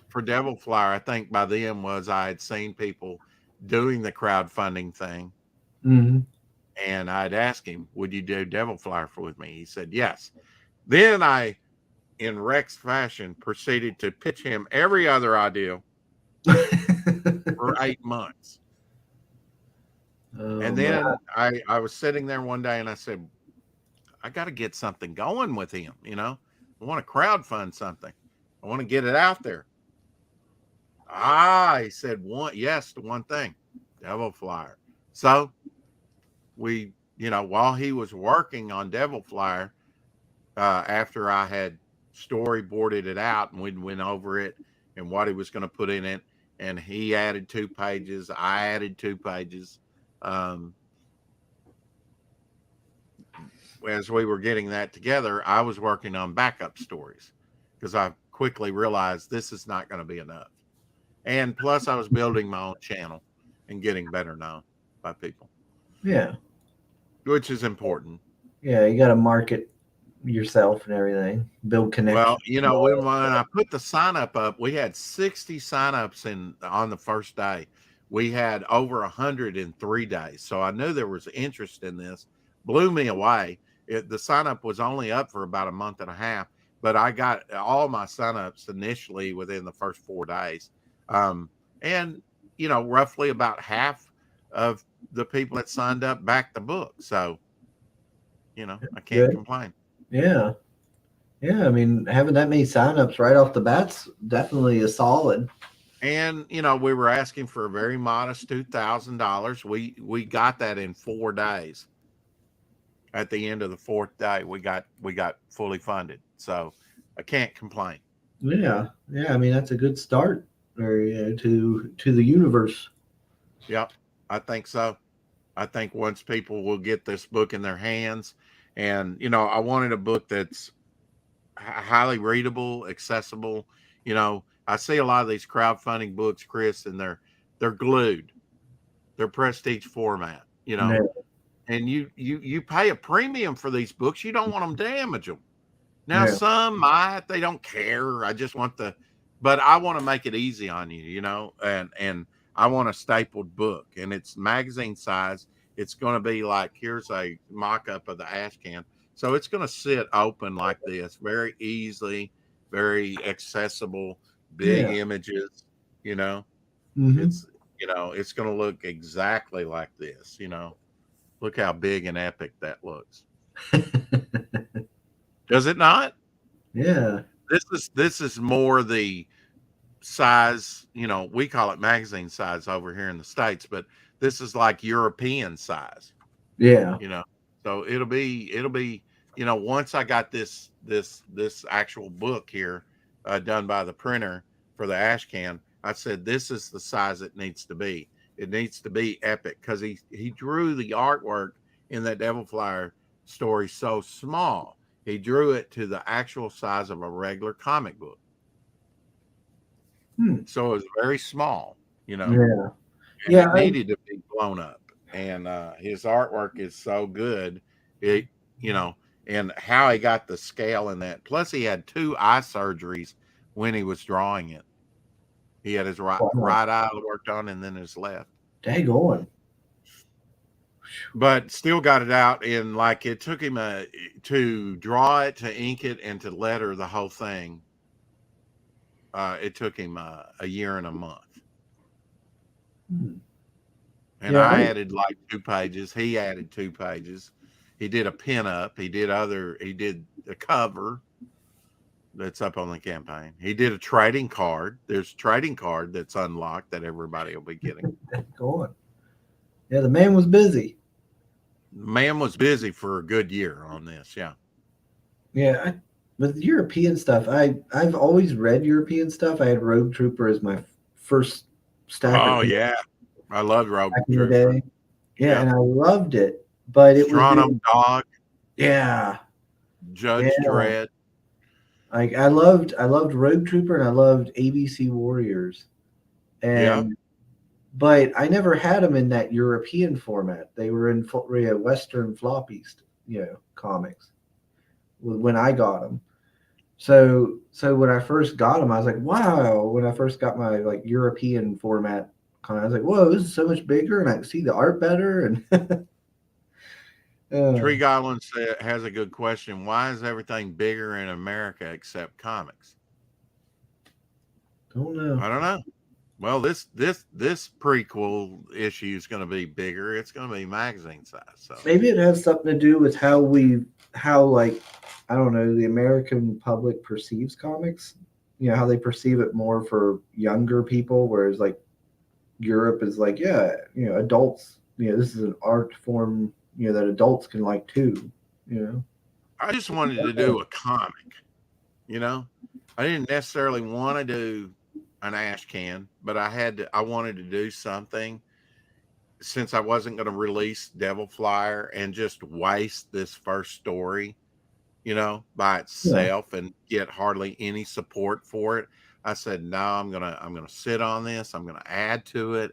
for Devil Flyer, I think by then was I had seen people doing the crowdfunding thing. Mm-hmm. And I'd asked him, would you do Devil Flyer with me? He said, yes. Then I, in Rex fashion, proceeded to pitch him every other idea for 8 months. Oh, And man. then I was sitting there one day and I said, I got to get something going with him. I want to crowdfund something. I want to get it out there. He said yes to one thing, Devil Flyer. So we, while he was working on Devil Flyer, after I had storyboarded it out and we went over it and what he was going to put in it, and he added 2 pages, I added 2 pages. As we were getting that together, I was working on backup stories because I quickly realized this is not going to be enough. And plus, I was building my own channel and getting better known by people. Yeah. Which is important. Yeah, you got to market yourself and everything, build connections. Well, when I put the sign up, we had 60 signups on the first day. We had over 100 in 3 days. So I knew there was interest in this. Blew me away. The sign up was only up for about a month and a half, but I got all my signups initially within the first 4 days. And roughly about half of the people that signed up backed the book. So, I can't complain. Yeah. Yeah. I mean, having that many signups right off the bat's definitely a solid. And we were asking for a very modest $2,000. We got that in 4 days. At the end of the 4th day, we got fully funded. So I can't complain. Yeah. Yeah. I mean, that's a good start to the universe. Yep, I think so. I think once people will get this book in their hands, and I wanted a book that's highly readable, accessible. I see a lot of these crowdfunding books, Chris, and they're glued. They're prestige format. Yeah. And you pay a premium for these books. You don't want them to damage them. Now, Yeah. some they don't care. I just want but I want to make it easy on you, and I want a stapled book, and it's magazine size. It's going to be like, here's a mock-up of the ash can. So it's going to sit open like this, very easily, very accessible, big images, Mm-hmm. it's going to look exactly like this, Look how big and epic that looks. Does it not? Yeah. This is more the size, we call it magazine size over here in the States, but this is like European size. Yeah. So it'll be, once I got this actual book here, done by the printer for the ash can. I said, this is the size it needs to be. It needs to be epic, because he drew the artwork in that Devil Flyer story so small. He drew it to the actual size of a regular comic book. So it was very small, you know. Yeah. And Yeah. it needed to be blown up. And his artwork is so good. It, you know, and how he got the scale in that. Plus, he had 2 eye surgeries when he was drawing it. He had his right eye worked on, and then his left. Daggone. But still got it out in, like, it took him to draw it, to ink it, and to letter the whole thing. It took him a year and a month. And Yeah, I added like 2 pages. He added 2 pages. He did a pin-up. He did a cover that's up on the campaign. He did a trading card. There's a trading card that's unlocked that everybody will be getting. Go on. Yeah, the man was busy. The man was busy for a good year on this. Yeah. Yeah, with European stuff, I've always read European stuff. I had Rogue Trooper as my first stack. Oh yeah, I loved Rogue Trooper in the day. Yeah, Yeah, and I loved it, but it Stronum was Dog. Yeah, Judge Dredd. Like I loved Rogue Trooper and I loved ABC Warriors, and but I never had them in that European format. They were in Western floppies, comics when I got them. So when I first got them, I was like, wow. When I first got my like European format, I was like, whoa, this is so much bigger, and I can see the art better. And Tree Goblin has a good question. Why is everything bigger in America except comics? Don't know. I don't know. Well, this prequel issue is going to be bigger. It's going to be magazine size. So maybe it has something to do with how like, I don't know, the American public perceives comics. How they perceive it more for younger people, whereas like Europe is like, yeah, adults. This is an art form, that adults can like too. I just wanted to do a comic. I didn't necessarily want to do an ash can, but I wanted to do something, since I wasn't going to release Devil Flyer and just waste this first story, by itself and get hardly any support for it. I said, no, I'm going to sit on this. I'm going to add to it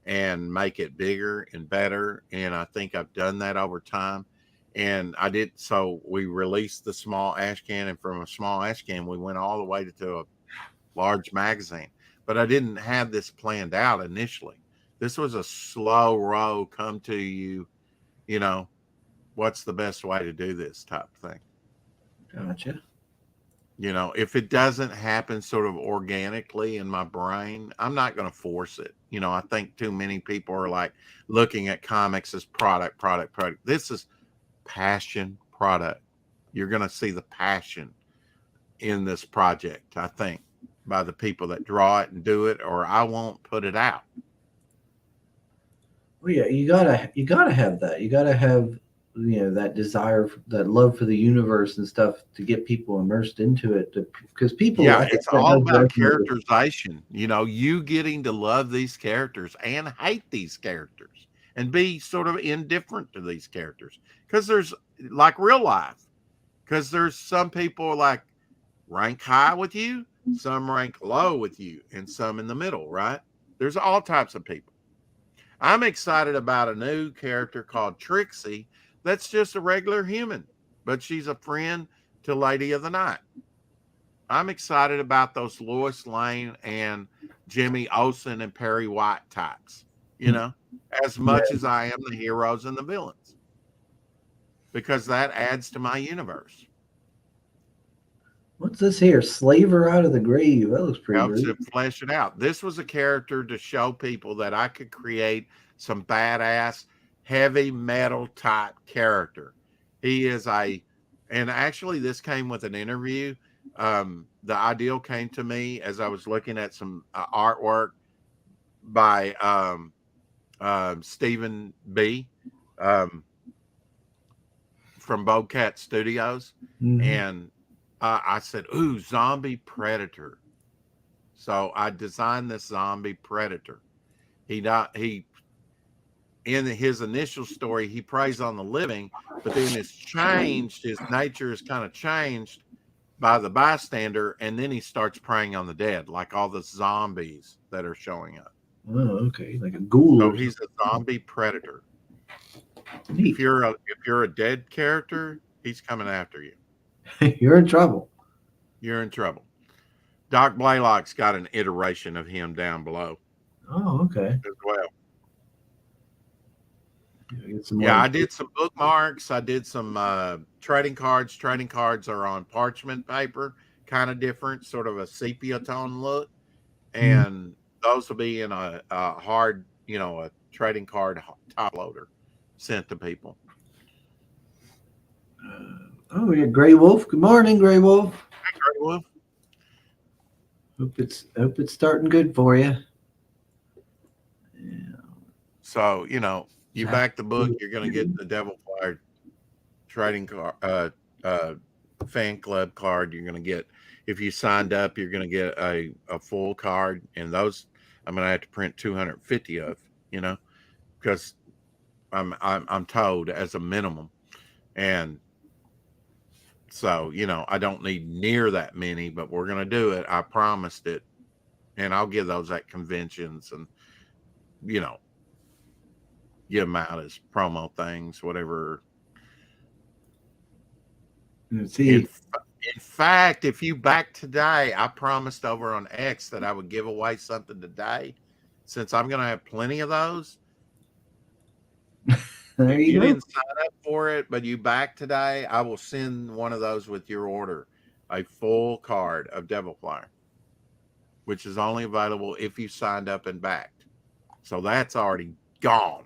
and make it bigger and better. And I think I've done that over time. And I did. So we released the small ash can, and from a small ash can, we went all the way to a large magazine. But I didn't have this planned out initially. This was a slow roll, come to you, what's the best way to do this type of thing. Gotcha. If it doesn't happen sort of organically in my brain, I'm not going to force it. I think too many people are like looking at comics as product. This is passion product. You're going to see the passion in this project, I think, by the people that draw it and do it, or I won't put it out. Well, yeah, you gotta have that. You gotta have that desire, that love for the universe and stuff to get people immersed into it. Because people, it's all about characterization. You getting to love these characters and hate these characters and be sort of indifferent to these characters. Because there's like real life. Because there's some people like rank high with you, some rank low with you, and some in the middle, right? There's all types of people. I'm excited about a new character called Trixie that's just a regular human, but she's a friend to Lady of the Night. I'm excited about those Lois Lane and Jimmy Olsen and Perry White types, as much as I am the heroes and the villains, because that adds to my universe. What's this here? Slaver out of the grave. That looks pretty Helps it flesh it out. This was a character to show people that I could create some badass heavy metal type character. He is and actually this came with an interview. The ideal came to me as I was looking at some artwork by Stephen B. From Bobcat Studios. Mm-hmm. And I said, "Ooh, zombie predator." So I designed this zombie predator. He in his initial story he preys on the living, but then it's changed. His nature is kind of changed by the bystander, and then he starts preying on the dead, like all the zombies that are showing up. Oh, okay, like a ghoul So or he's a zombie predator. something. Neat. If you're a dead character, he's coming after you. You're in trouble. You're in trouble. Doc Blaylock's got an iteration of him down below Oh, okay. as well. Get some Yeah, more. I did some bookmarks. I did some trading cards. Trading cards are on parchment paper, kind of different, sort of a sepia tone look. Hmm. And those will be in a hard, a trading card top loader sent to people. Oh, we got Gray Wolf. Good morning, Gray Wolf. Hey, Greg Wolf. Hope it's starting good for you. Yeah. So, you back the book, you're going to get the Devil Fire trading card, fan club card. You're going to get, if you signed up, you're going to get a full card. And those, I'm going to have to print 250 of, because I'm told as a minimum. And so, I don't need near that many, but we're going to do it. I promised it. And I'll give those at conventions and, give them out as promo things, whatever. Let's see. In fact, if you back today, I promised over on X that I would give away something today. Since I'm going to have plenty of those, There if you you go. didn't sign up for it, but you back today, I will send one of those with your order, a full card of Devil Flyer, which is only available if you signed up and backed. So that's already gone.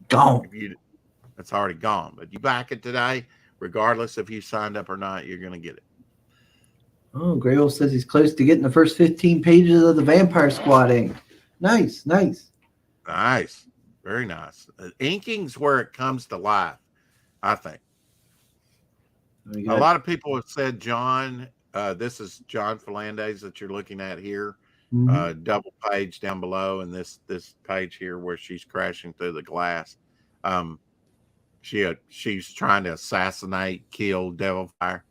Gone. That's already gone. But you back it today, regardless if you signed up or not, you're going to get it. Oh, Gray Wolf says he's close to getting the first 15 pages of the Vampire Squad ink. Nice, nice. Nice. Very nice. Inking's where it comes to life, I think. We A got, lot of people have said, John, this is John Falandes that you're looking at here, double page down below, and this page here where she's crashing through the glass. She's trying to assassinate, kill Devilfire.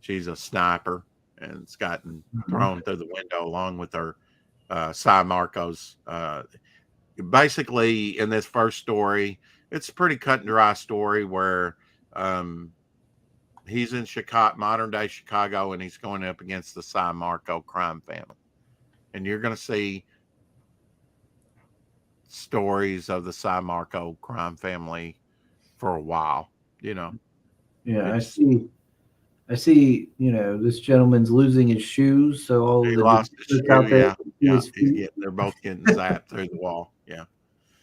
She's a sniper and it's gotten thrown through the window along with her Cy Marcos. Basically, in this first story, it's a pretty cut and dry story where he's in Chicago, modern day Chicago, and he's going up against the Cy Marco crime family. And you're going to see stories of the Cy Marco crime family for a while, Yeah, I see. This gentleman's losing his shoes, so all he the lost his shoe. out there. Yeah. They're both getting zapped through the wall. Yeah.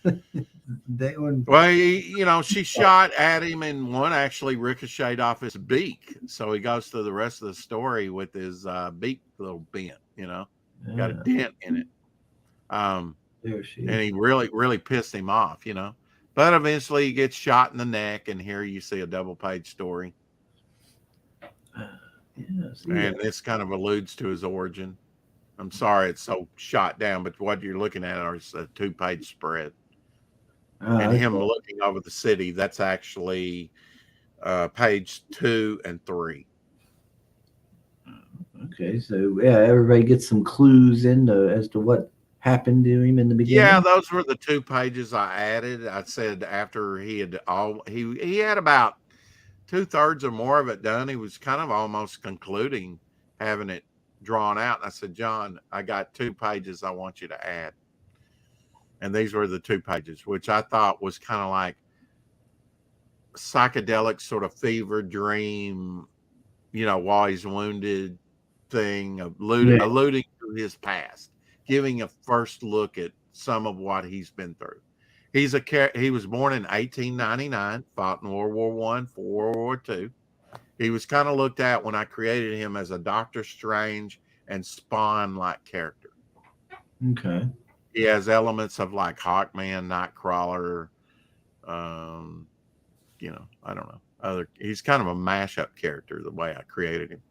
Well, Well, she shot at him, and one actually ricocheted off his beak. So he goes through the rest of the story with his beak a little bent. Got a dent in it. And he really, really pissed him off. But eventually he gets shot in the neck, and here you see a double page story. And this kind of alludes to his origin. I'm sorry it's so shot down, but what you're looking at is a 2-page spread. And him looking over the city, that's actually page 2 and 3. Okay, so everybody gets some clues as to what happened to him in the beginning. Yeah, those were the 2 pages I added. I said after he had he had about 2/3 or more of it done. He was kind of almost concluding having it drawn out. And I said, John, I got 2 pages I want you to add. And these were the 2 pages, which I thought was kind of like psychedelic sort of fever dream, while he's wounded thing, alluding to his past, giving a first look at some of what he's been through. He was born in 1899, fought in World War I, for World War II. He was kind of looked at when I created him as a Doctor Strange and Spawn-like character. Okay. He has elements of like Hawkman, Nightcrawler, I don't know. He's kind of a mashup character the way I created him.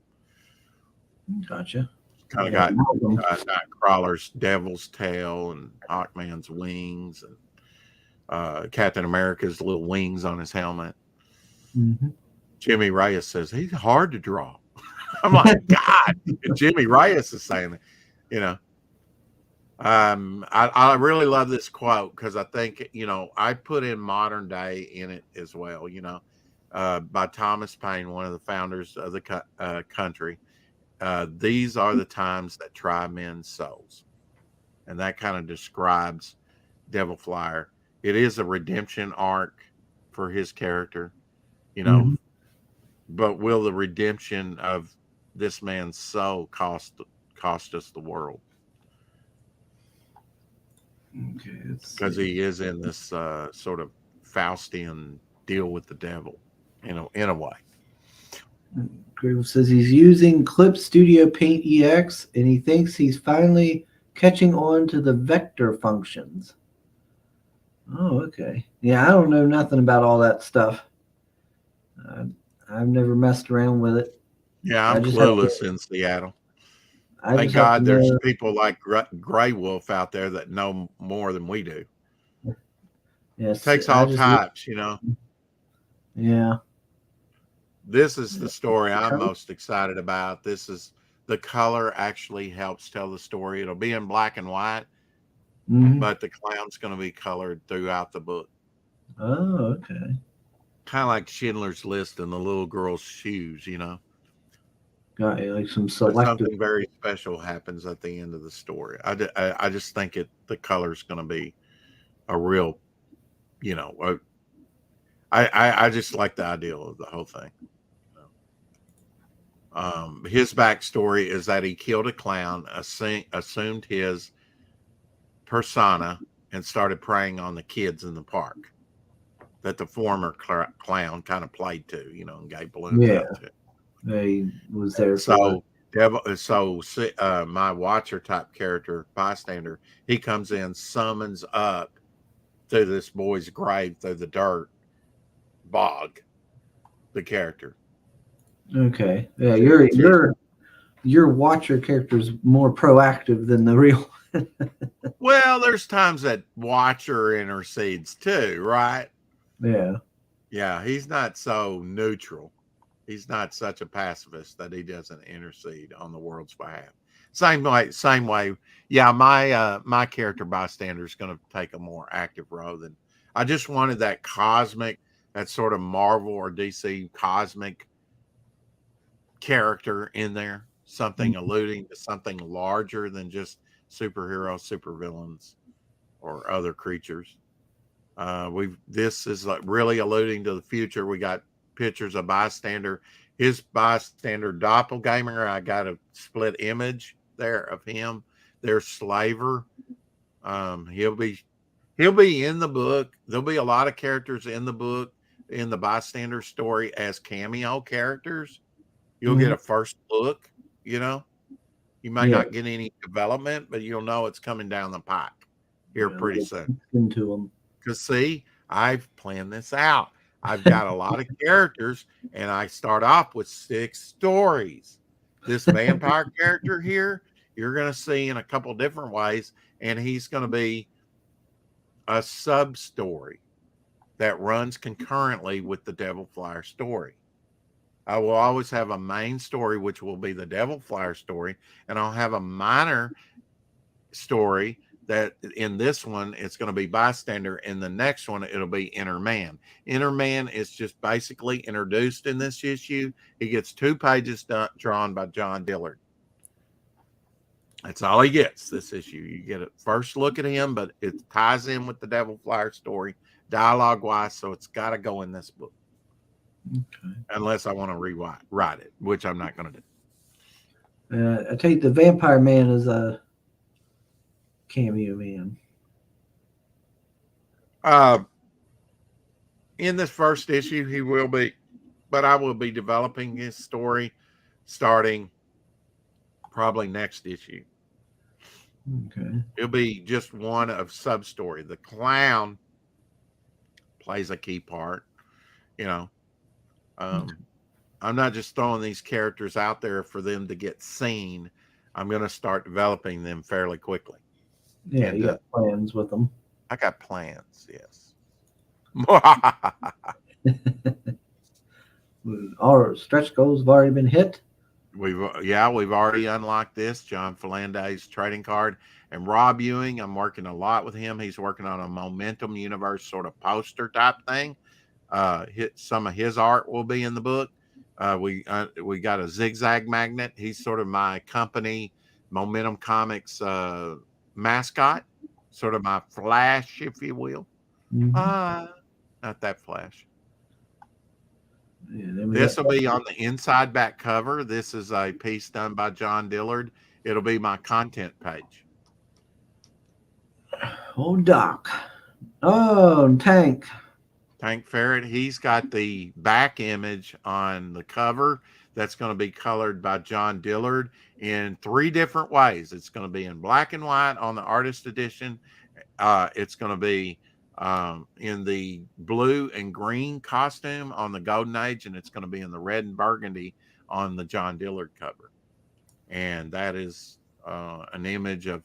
Gotcha. Kind of Yeah, got Nightcrawler's devil's tail and Hawkman's wings and Captain America's little wings on his helmet. Mhm. Jimmy Reyes says he's hard to draw. I'm like, God, and Jimmy Reyes is saying it, you know. I really love this quote because I think, I put in modern day in it as well, by Thomas Paine, one of the founders of the country. These are the times that try men's souls. And that kind of describes Devil Flyer. It is a redemption arc for his character, Mhm. but will the redemption of this man's soul cost us the world? Okay, let's Because see. he is in this sort of Faustian deal with the devil, in a way. Grable says he's using Clip Studio Paint EX and he thinks he's finally catching on to the vector functions. Oh, okay. Yeah, I don't know nothing about all that stuff. Uh, I've never messed around with it. Yeah, I I'm just have to. clueless in Seattle. I Thank just have to God there's know. people like Gray Wolf out there that know more than we do. Yes, Takes I all just. types, Yeah. This is the story I'm most excited about. This is the color actually helps tell the story. It'll be in black and white, Mhm. but the clown's going to be colored throughout the book. Oh, okay. Kind of like Schindler's List and the little girl's shoes, Got you, like some But selective. something very special happens at the end of the story. I just think the color's going to be a real, I just like the idea of the whole thing. His backstory is that he killed a clown, assumed his persona, and started preying on the kids in the park that the former clown kind of played to, and gave balloons Yeah, out to. he was there for it. My watcher type character, bystander, he comes in, summons up through this boy's grave, through the dirt bog, the character. Okay. Yeah, To your watcher character is more proactive than the real. Well, there's times that Watcher intercedes too, right? Yeah. Yeah, he's not so neutral. He's not such a pacifist that he doesn't intercede on the world's behalf. Same way. Yeah, my character bystander is going to take a more active role than I just wanted that cosmic, that sort of Marvel or DC cosmic character in there, something alluding to something larger than just superheroes, supervillains, or other creatures. This is like really alluding to the future. We got pictures of bystander, his bystander doppelganger. I got a split image there of him. There's Slaver. He'll be in the book. There'll be a lot of characters in the book in the bystander story as cameo characters. You'll get a first look. You might Yeah. not get any development, but you'll know it's coming down the pike here pretty soon. Into them. Because see, I've planned this out. I've got a lot of characters, and I start off with 6 stories. This vampire character here, you're going to see in a couple different ways, and he's going to be a sub story that runs concurrently with the Devil Flyer story. I will always have a main story, which will be the Devil Flyer story, and I'll have a minor story that in this one it's going to be bystander. In the next one it'll be Inner Man. Inner Man is just basically introduced in this issue. He gets 2 pages drawn by John Dillard. That's all he gets this issue. You get a first look at him, but it ties in with the Devil Flyer story dialogue wise, so it's got to go in this book. Okay. Unless I want to rewrite it, which I'm not going to do. I take the Vampire Man as a cameo man. In this first issue, he will be, but I will be developing his story starting probably next issue. Okay. It'll be just one of sub story. The clown plays a key part, I'm not just throwing these characters out there for them to get seen. I'm going to start developing them fairly quickly. Yeah, And you got plans with them. I got plans, yes. Our stretch goals have already been hit. We've already unlocked this John Philandes trading card, and Rob Ewing. I'm working a lot with him. He's working on a Momentum Universe sort of poster type thing. Some of his art will be in the book. We got a Zigzag Magnet. He's sort of my company Momentum Comics mascot, sort of my Flash, if you will. Mm-hmm. Not that Flash. Yeah, This will be on the inside back cover. This is a piece done by John Dillard. It'll be my content page. Oh, Doc. Oh, Tank. Tank Ferret. He's got the back image on the cover that's going to be colored by John Dillard in 3 different ways. It's going to be in black and white on the artist edition. It's going to be in the blue and green costume on the Golden Age, and it's going to be in the red and burgundy on the John Dillard cover. And that is an image of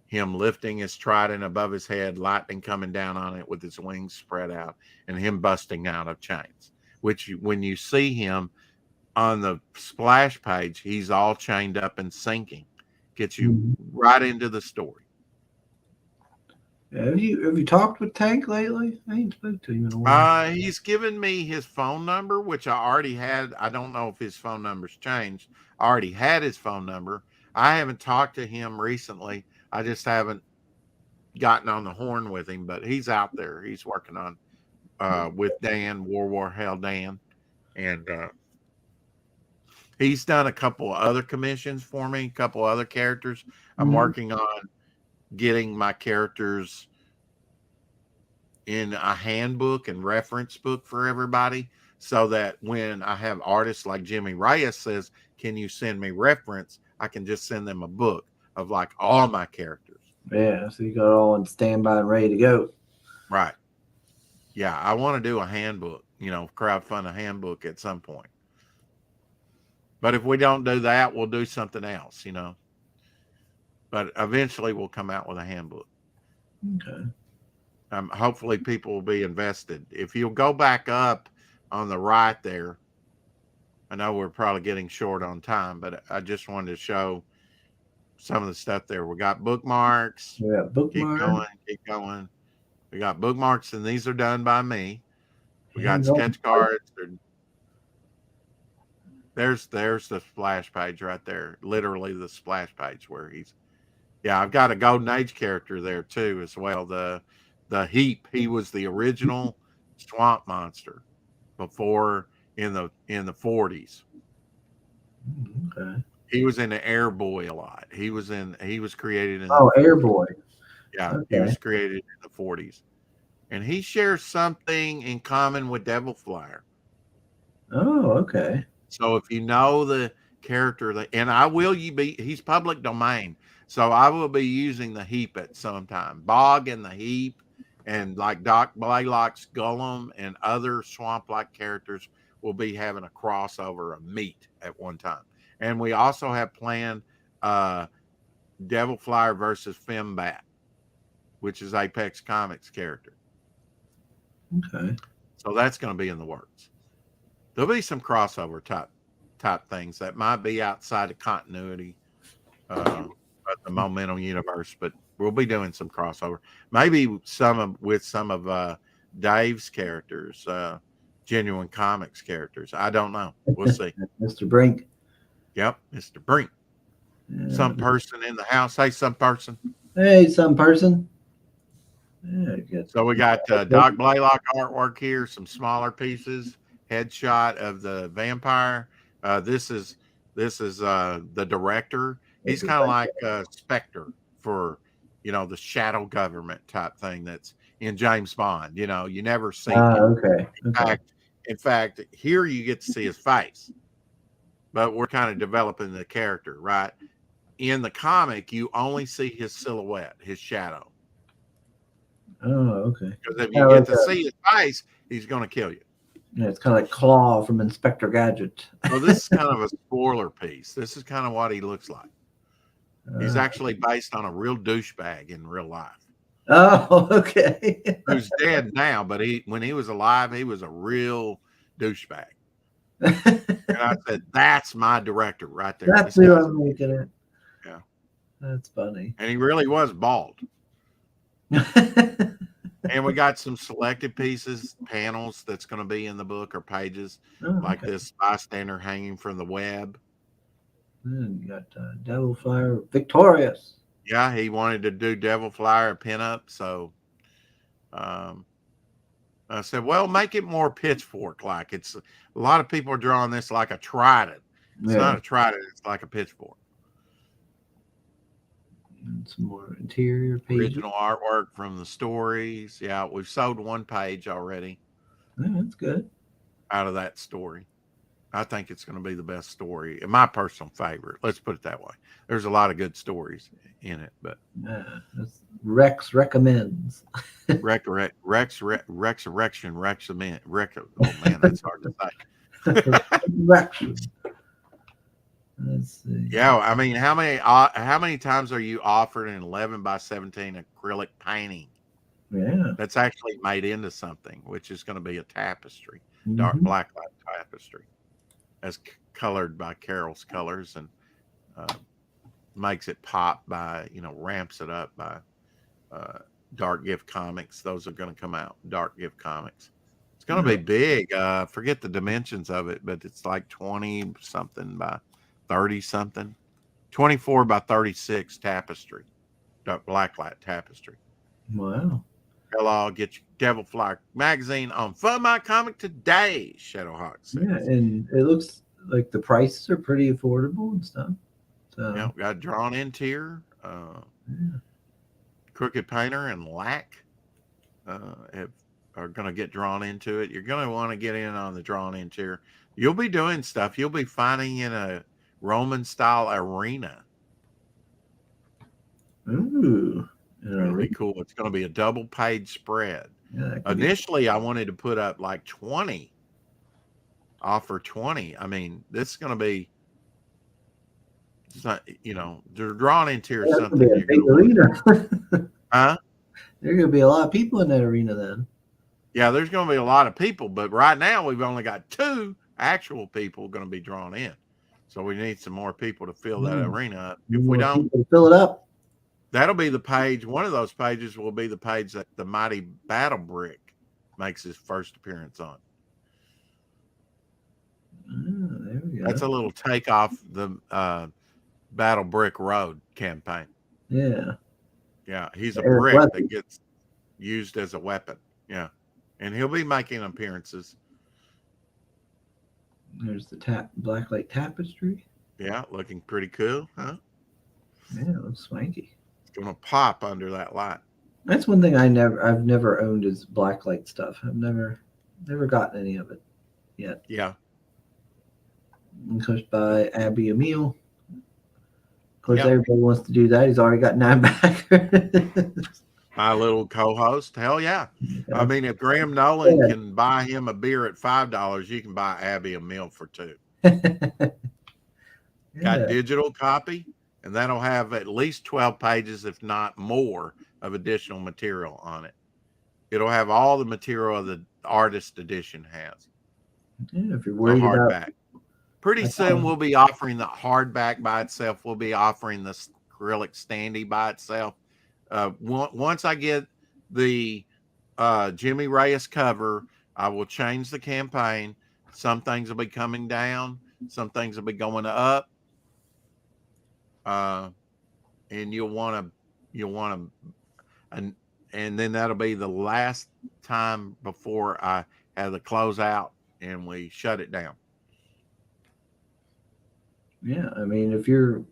him lifting his trident above his head, lightning coming down on it with his wings spread out, and him busting out of chains. Which, when you see him on the splash page, he's all chained up and sinking. Gets you right into the story. Have you talked with Tank lately? I ain't spoke to him in a while. He's given me his phone number, which I already had. I don't know if his phone number's changed. I already had his phone number. I haven't talked to him recently. I just haven't gotten on the horn with him, but he's out there. He's working on with Dan, War Hell Dan, and he's done a couple of other commissions for me, a couple of other characters. I'm working on getting my characters in a handbook and reference book for everybody, so that when I have artists like Jimmy Reyes says, can you send me reference? I can just send them a book of like all my characters. Yeah, so you got all on standby and ready to go. Right. Yeah, I want to do a handbook, crowdfund a handbook at some point. But if we don't do that, we'll do something else, But eventually we'll come out with a handbook. Okay. Hopefully people will be invested. If you'll go back up on the right there, I know we're probably getting short on time, but I just wanted to show some of the stuff there. We got bookmarks. Yeah, bookmarks. Keep going. We got bookmarks, and these are done by me. We got sketch cards. There's the splash page right there. Literally the splash page where I've got a Golden Age character there too as well. The Heap. He was the original swamp monster before in the 40s. Okay. He was in the Airboy a lot. He was created in Airboy. Yeah, Okay. He was created in the 40s. And he shares something in common with Devil Flyer. Oh, okay. So if you know the character, he's public domain. So I will be using the Heap at some time. Bog and the Heap, and like Doc Blaylock's Golem and other swamp-like characters will be having a crossover, a meet at one time. And we also have planned Devil Flyer versus Fembat, which is Apex Comics character. Okay. So that's going to be in the works. There'll be some crossover type things that might be outside of continuity of the Momentum universe, but we'll be doing some crossover. Maybe with some of Dave's characters, Genuine Comics characters. I don't know. We'll see. Mr. Brink. Yep, Mr. Brink. Yeah. Some person in the house. Hey, some person. Hey, some person. Yeah, so we got Doc Blaylock artwork here, some smaller pieces, headshot of the vampire. This is the director. He's kind of like Spectre for, the shadow government type thing that's in James Bond. You never see him. Okay. In fact, here you get to see his face, but we're kind of developing the character, right? In the comic, you only see his silhouette, his shadow. Oh, okay. Because if you get to see his face, he's going to kill you. Yeah, it's kind of like Claw from Inspector Gadget. Well, this is kind of a spoiler piece. This is kind of what he looks like. He's actually based on a real douchebag in real life. Oh, okay. Who's dead now, but when he was alive, he was a real douchebag. And I said, "That's my director right there." That's who I'm making it. Yeah, that's funny. And he really was bald. And we got some selected pieces, panels that's going to be in the book or pages, like this bystander hanging from the web. You got Devil Flyer Victorious. Yeah, he wanted to do Devil Flyer pinup, so I said, "Well, make it more pitchfork like." It's a lot of people are drawing this like a trident. It's not a trident; it's like a pitchfork. And some more interior pages. Original artwork from the stories. Yeah, we've sold one page already. Yeah, that's good. Out of that story. I think it's going to be the best story. My personal favorite. Let's put it that way. There's a lot of good stories in it, but Rex recommends. Resurrection. Oh man, that's hard to say. Let's see. Yeah, I mean, how many times are you offered an 11 by 17 acrylic painting? Yeah, that's actually made into something, which is going to be a tapestry, dark blacklight tapestry, as colored by Carol's colors, and makes it pop by, ramps it up by Dark Gift Comics. Those are going to come out. Dark Gift Comics. It's going to be big. Forget the dimensions of it, but it's like 20 something by 30 something, 24 by 36 tapestry, dark blacklight tapestry. Wow. Hello, get your Devil Flyer magazine on Fun My Comic today, Shadowhawk says. Yeah, and it looks like the prices are pretty affordable and stuff. So yeah, got drawn in tier. Crooked Painter and Lack are going to get drawn into it. You're going to want to get in on the drawn in tier. You'll be doing stuff. You'll be fighting in a Roman style arena. Ooh. It'll be cool. It's going to be a double page spread. Yeah, initially, I wanted to put up like 20. Offer 20. I mean, this is going to be, it's not, they're drawn into or something. You're big arena. Huh? There's going to be a lot of people in that arena then. Yeah, there's going to be a lot of people, but right now we've only got 2 actual people going to be drawn in. So we need some more people to fill that arena up. If we don't fill it up, that'll be the page. One of those pages will be the page that the Mighty Battle Brick makes his first appearance on. There we go. That's a little take off the Battle Brick Road campaign. Yeah. Yeah, he's a brick that gets used as a weapon. Yeah. And he'll be making appearances. There's the blacklight tapestry. Yeah, looking pretty cool, huh? Yeah, it looks swanky. It's gonna pop under that light. That's one thing I've never owned is blacklight stuff. I've never gotten any of it yet. Yeah. Coached by Abby Emile. Of course, everybody wants to do that. He's already got 9 backers. My little co-host. Hell yeah. I mean, if Graham Nolan can buy him a beer at $5, you can buy Abby a meal for $2. Got digital copy, and that'll have at least 12 pages, if not more, of additional material on it. It'll have all the material the artist edition has. Yeah, if you're worried hardback. Pretty soon we'll be offering the hardback by itself. We'll be offering the acrylic standee by itself. Once I get the Jimmy Reyes cover, I will change the campaign. Some things will be coming down. Some things will be going up. And you'll want to, and then that'll be the last time before I have the closeout and we shut it down. Yeah, I mean, if you're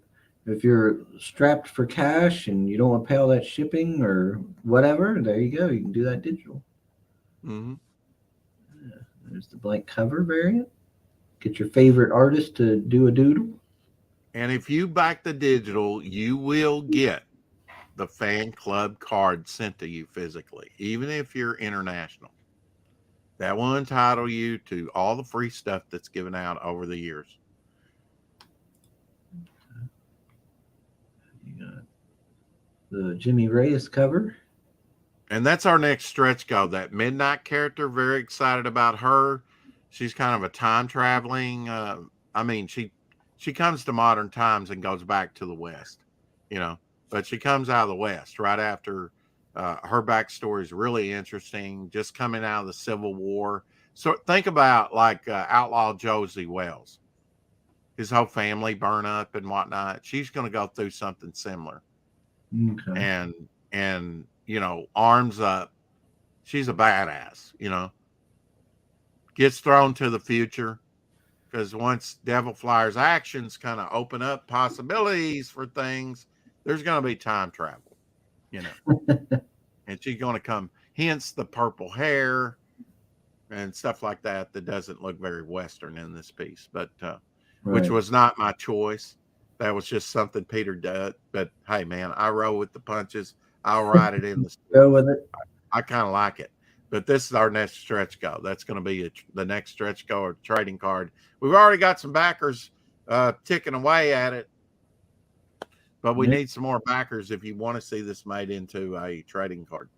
strapped for cash and you don't want to pay all that shipping or whatever, there you go. You can do that digital. Mm-hmm. Yeah, there's the blank cover variant. Get your favorite artist to do a doodle. And if you back the digital, you will get the fan club card sent to you physically, even if you're international. That will entitle you to all the free stuff that's given out over the years. You got the Jimmy Reyes cover. And that's our next stretch goal. That Midnight character, very excited about her. She's kind of a time traveling. She comes to modern times and goes back to the West, but she comes out of the West right after. Her backstory is really interesting, just coming out of the Civil War. So think about like Outlaw Josie Wells. His whole family burn up and whatnot. She's going to go through something similar. Okay. And arms up. She's a badass, gets thrown to the future because once Devil Flyer's actions kind of open up possibilities for things, there's going to be time travel, and she's going to come, hence the purple hair and stuff like that doesn't look very Western in this piece, but which was not my choice. That was just something Peter did. But hey, man, I roll with the punches. I'll ride it in the Go with it. I kind of like it. But this is our next stretch go. That's going to be the next stretch go or trading card. We've already got some backers ticking away at it, but we need some more backers if you want to see this made into a trading card.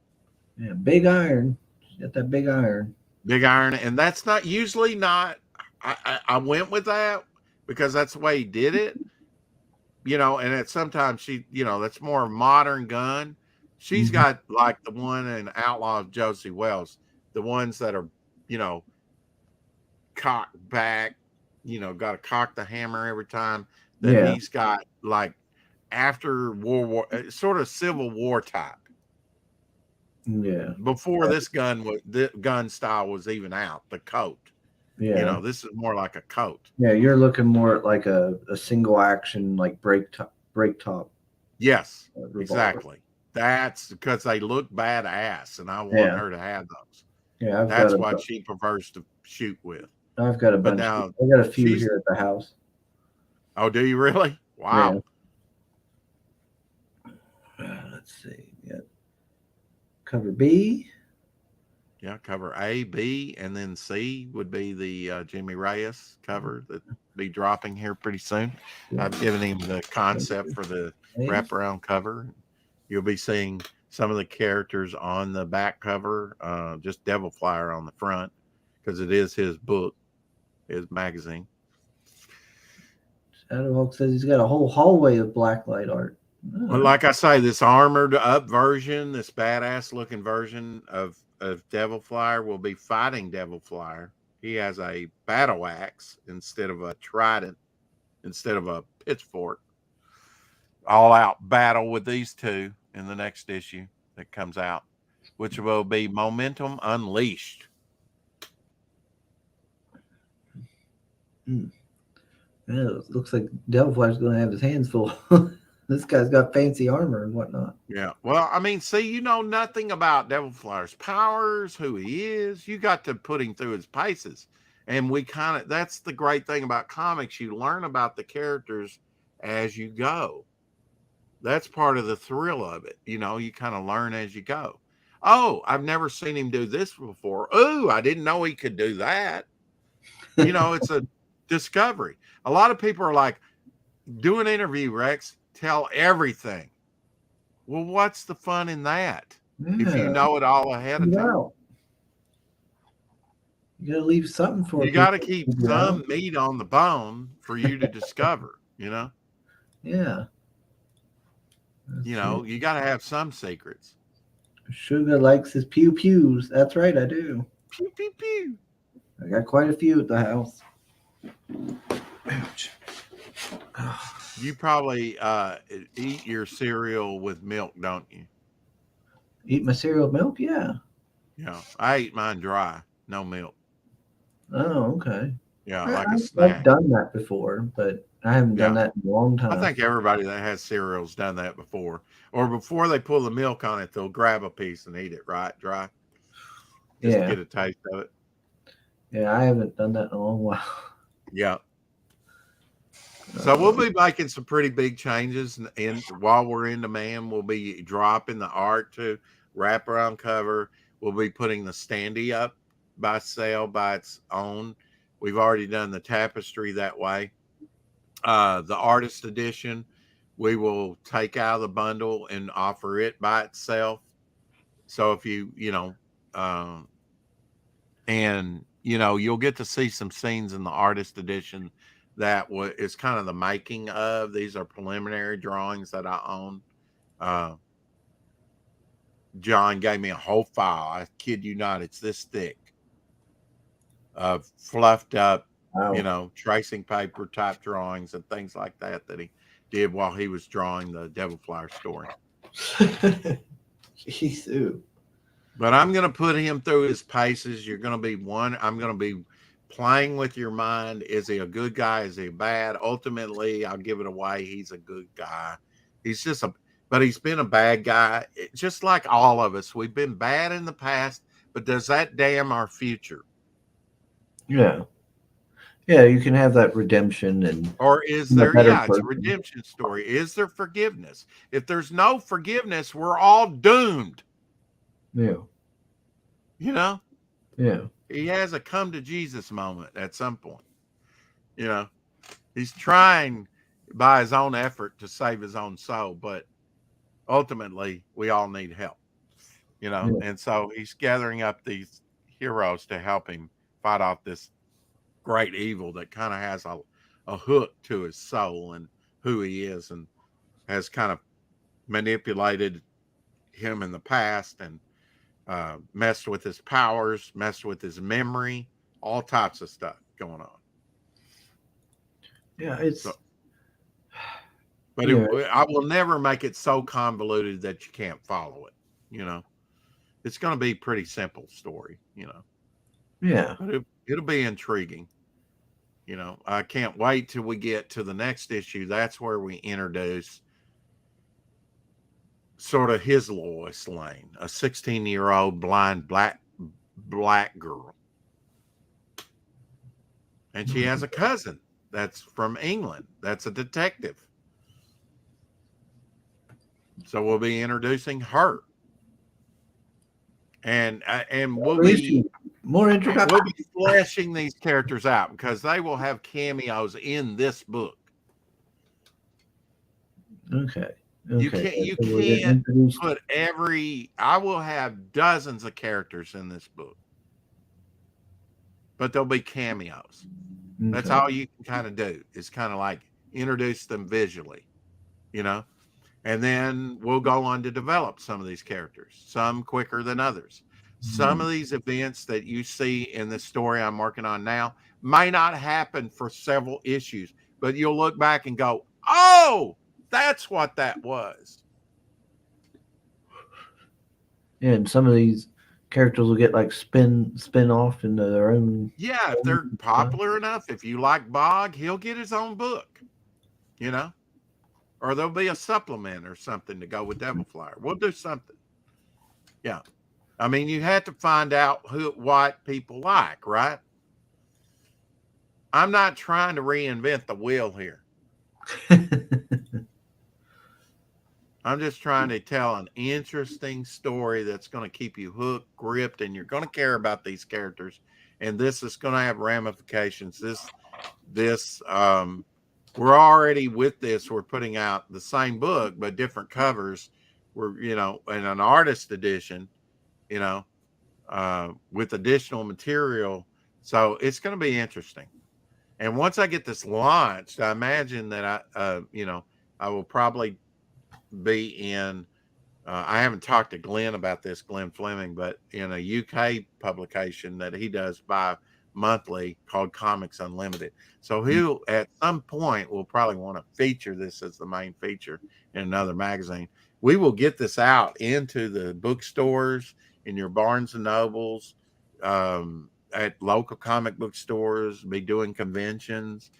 Yeah, big iron. Got that big iron. Big iron, and that's not usually not. I went with that because that's the way he did it, and it's sometimes that's more modern gun. She's got like the one in Outlaw of Josie Wells, the ones that are, cocked back, got to cock the hammer every time. Then he's got like after World War, sort of Civil War type. Yeah. Before this gun style was even out, the coat. Yeah. This is more like a coat. Yeah, you're looking more at like a single action, like break top. Yes, exactly. That's because they look badass, and I want her to have those. Yeah, that's what she prefers to shoot with. I've got a bunch. Now, I got a few here at the house. Oh, do you really? Wow. Yeah. Let's see. Yeah. Cover B. Yeah, cover A, B, and then C would be the Jimmy Reyes cover that be dropping here pretty soon. I've given him the concept for the wraparound cover. You'll be seeing some of the characters on the back cover, just Devil Flyer on the front, because it is his book, his magazine. Shadowhawk says he's got a whole hallway of blacklight art. Oh. Well, like I say, this armored up version, this badass looking version of Devil Flyer will be fighting Devil Flyer. He has a battle axe instead of a trident, instead of a pitchfork. All out battle with these two in the next issue that comes out, which will be Momentum Unleashed. Yeah, it looks like Devil Flyer's going to have his hands full. This guy's got fancy armor and whatnot. Yeah. Well, I mean, see, you know nothing about Devil Flyer's powers, who he is. You got to put him through his paces. And that's the great thing about comics. You learn about the characters as you go. That's part of the thrill of it. You kind of learn as you go. Oh, I've never seen him do this before. Oh, I didn't know he could do that. It's a discovery. A lot of people are like, do an interview, Rex. Tell everything. Well, what's the fun in that? Yeah. If you know it all ahead of time. You got to leave something for you. Got to keep some meat on the bone for you to discover, Yeah. You got to have some secrets. Sugar likes his pew pews. That's right, I do. Pew pew pew. I got quite a few at the house. Ouch. You probably eat your cereal with milk, don't you? Eat my cereal with milk? Yeah. Yeah, I eat mine dry, no milk. Oh, okay. Yeah, like a snack. I've done that before, but I haven't done that in a long time. I think everybody that has cereal's done that before. Or before they pull the milk on it, they'll grab a piece and eat it dry. Just to get a taste of it. Yeah, I haven't done that in a long while. Yeah. So we'll be making some pretty big changes, and while we're in demand, we'll be dropping the art to wraparound cover. We'll be putting the standee up by sale by its own. We've already done the tapestry that way. The artist edition, we will take out of the bundle and offer it by itself. So if and you'll get to see some scenes in the artist edition that is kind of the making of. These are preliminary drawings that I own. John gave me a whole file. I kid you not, it's this thick of fluffed up, Wow. tracing paper type drawings and things like that he did while he was drawing the Devil Flower story. Jeez, ooh. But I'm going to put him through his paces. I'm going to be playing with your mind. Is he a good guy? Is he bad? Ultimately, I'll give it away. He's a good guy. But he's been a bad guy. Just like all of us. We've been bad in the past, but does that damn our future? Yeah. Yeah, you can have that redemption or is there, it's a redemption story. Is there forgiveness? If there's no forgiveness, we're all doomed. Yeah. Yeah. He has a come to Jesus moment at some point. He's trying by his own effort to save his own soul, but ultimately we all need help, and so he's gathering up these heroes to help him fight off this great evil that kind of has a hook to his soul and who he is, and has kind of manipulated him in the past and messed with his powers, messed with his memory, all types of stuff going on. Yeah, it's. But I will never make it so convoluted that you can't follow it. It's going to be a pretty simple story. Yeah. But it'll be intriguing. I can't wait till we get to the next issue. That's where we introduce sort of his Lois Lane, a 16-year-old blind black girl. And she has a cousin that's from England. That's a detective. So we'll be introducing her. And we'll be more introduction. We'll be fleshing these characters out because they will have cameos in this book. Okay. You can't put I will have dozens of characters in this book, but there'll be cameos. Okay. That's all you can kind of do, is kind of like introduce them visually, and then we'll go on to develop some of these characters, some quicker than others. Some of these events that you see in the story I'm working on now may not happen for several issues, but you'll look back and go, oh, that's what that was. Yeah, and some of these characters will get like spin off into their own. Yeah, if they're popular enough, if you like Bog, he'll get his own book, or there'll be a supplement or something to go with Devil Flower. We'll do something. Yeah. I mean, you have to find out what people like, right? I'm not trying to reinvent the wheel here. I'm just trying to tell an interesting story that's going to keep you hooked, gripped, and you're going to care about these characters. And this is going to have ramifications. We're already with this. We're putting out the same book, but different covers. We're, in an artist edition, with additional material. So it's going to be interesting. And once I get this launched, I imagine that I will probably be in, I haven't talked to Glenn about this, Glenn Fleming, but in a UK publication that he does bi-monthly called Comics Unlimited. So he'll, at some point, will probably want to feature this as the main feature in another magazine. We will get this out into the bookstores, in your Barnes and Nobles, at local comic book stores, be doing conventions.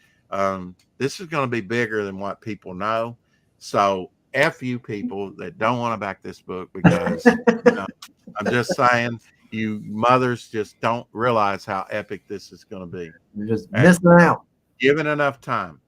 This is going to be bigger than what people know. So F you people that don't want to back this book, because I'm just saying, you mothers just don't realize how epic this is going to be. You're just missing out. Given enough time.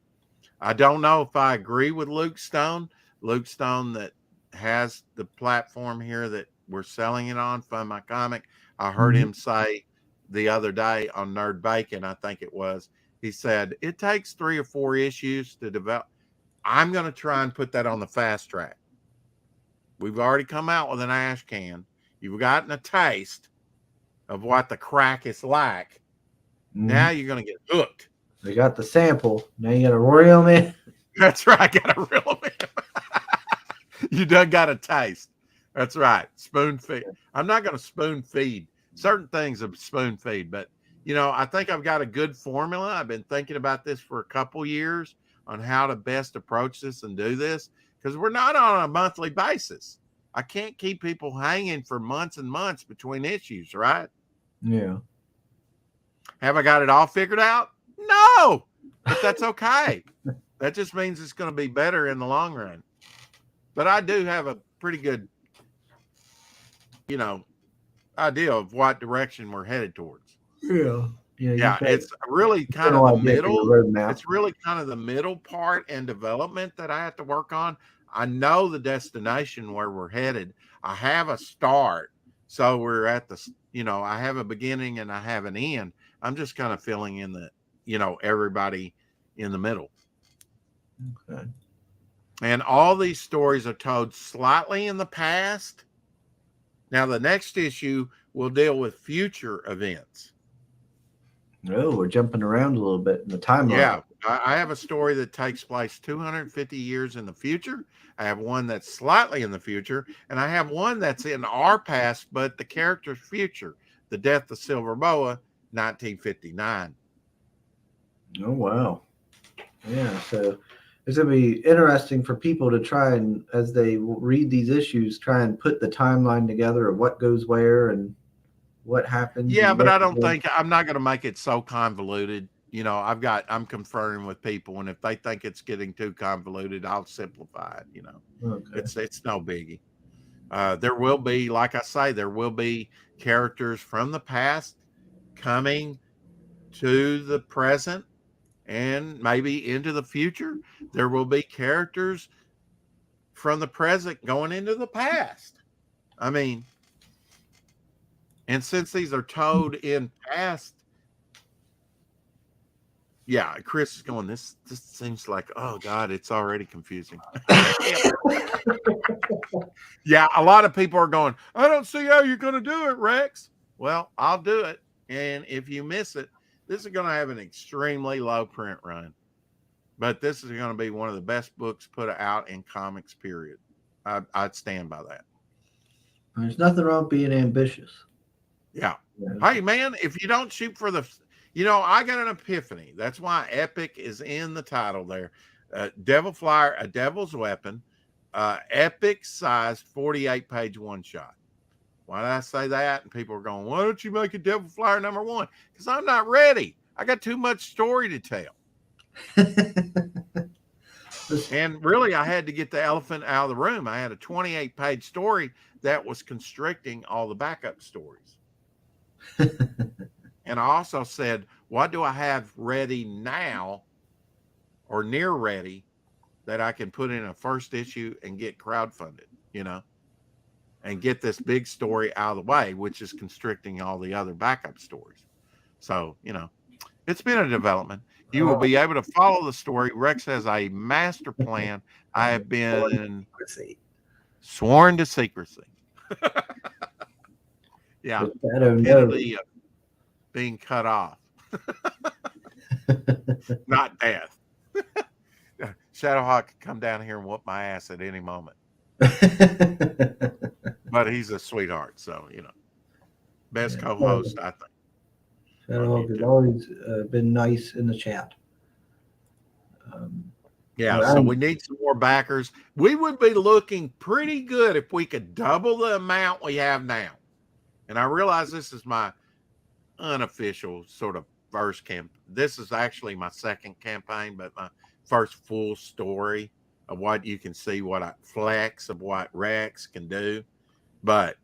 I don't know if I agree with Luke Stone that has the platform here that we're selling it on, Fund My Comic. I heard him say the other day on Nerd Bacon, I think it was. He said it takes 3 or 4 issues to develop. I'm going to try and put that on the fast track. We've already come out with an ash can. You've gotten a taste of what the crack is like. Now you're going to get hooked. They got the sample. Now you got to reel them in. That's right. Got to reel them in. You done got a taste. That's right. Spoon feed. I'm not going to spoon feed certain things of spoon feed, but I think I've got a good formula. I've been thinking about this for a couple years on how to best approach this and do this, because we're not on a monthly basis. I can't keep people hanging for months and months between issues, right? Yeah. Have I got it all figured out? No, but that's okay. That just means it's going to be better in the long run. But I do have a pretty good, idea of what direction we're headed towards. Yeah. Yeah, it's really kind of the middle. It's really kind of the middle part and development that I have to work on. I know the destination where we're headed. I have a start. So we're at the, I have a beginning and I have an end. I'm just kind of filling in the, everybody in the middle. Okay. And all these stories are told slightly in the past. Now, the next issue will deal with future events. Oh, we're jumping around a little bit in the timeline. Yeah, I have a story that takes place 250 years in the future. I have one that's slightly in the future, and I have one that's in our past, but the character's future, The Death of Silver Boa, 1959. Oh, wow. Yeah, so it's going to be interesting for people to try and, as they read these issues, try and put the timeline together of what goes where and what happens. Yeah, but I'm not going to make it so convoluted. I'm conferring with people, and if they think it's getting too convoluted, I'll simplify it. Okay. It's no biggie. There will be, like I say, there will be characters from the past coming to the present and maybe into the future. There will be characters from the present going into the past. I mean, and since these are told in past, yeah, Chris is going, this seems like, oh God, it's already confusing. Yeah, a lot of people are going, I don't see how you're going to do it, Rex. Well, I'll do it. And if you miss it, this is going to have an extremely low print run. But this is going to be one of the best books put out in comics, period. I'd stand by that. There's nothing wrong with being ambitious. Yeah. Hey, man, if you don't shoot for the, I got an epiphany. That's why Epic is in the title there. Devil Flyer, A Devil's Weapon, epic sized 48-page one-shot. Why did I say that? And people are going, why don't you make a Devil Flyer #1? Because I'm not ready. I got too much story to tell. And really, I had to get the elephant out of the room. I had a 28-page story that was constricting all the backup stories. And I also said, what do I have ready now or near ready that I can put in a first issue and get crowdfunded, and get this big story out of the way, which is constricting all the other backup stories. So, it's been a development. You will be able to follow the story. Rex has a master plan. I have been sworn to secrecy. Yeah. Penalty of being cut off. Not death. Shadowhawk could come down here and whoop my ass at any moment. But he's a sweetheart, so best co-host, I think. Shadowhawk has always been nice in the chat. So we need some more backers. We would be looking pretty good if we could double the amount we have now. And I realize this is my unofficial sort of first campaign. This is actually my second campaign, but my first full story of what you can see, what I flex of what Rex can do. But,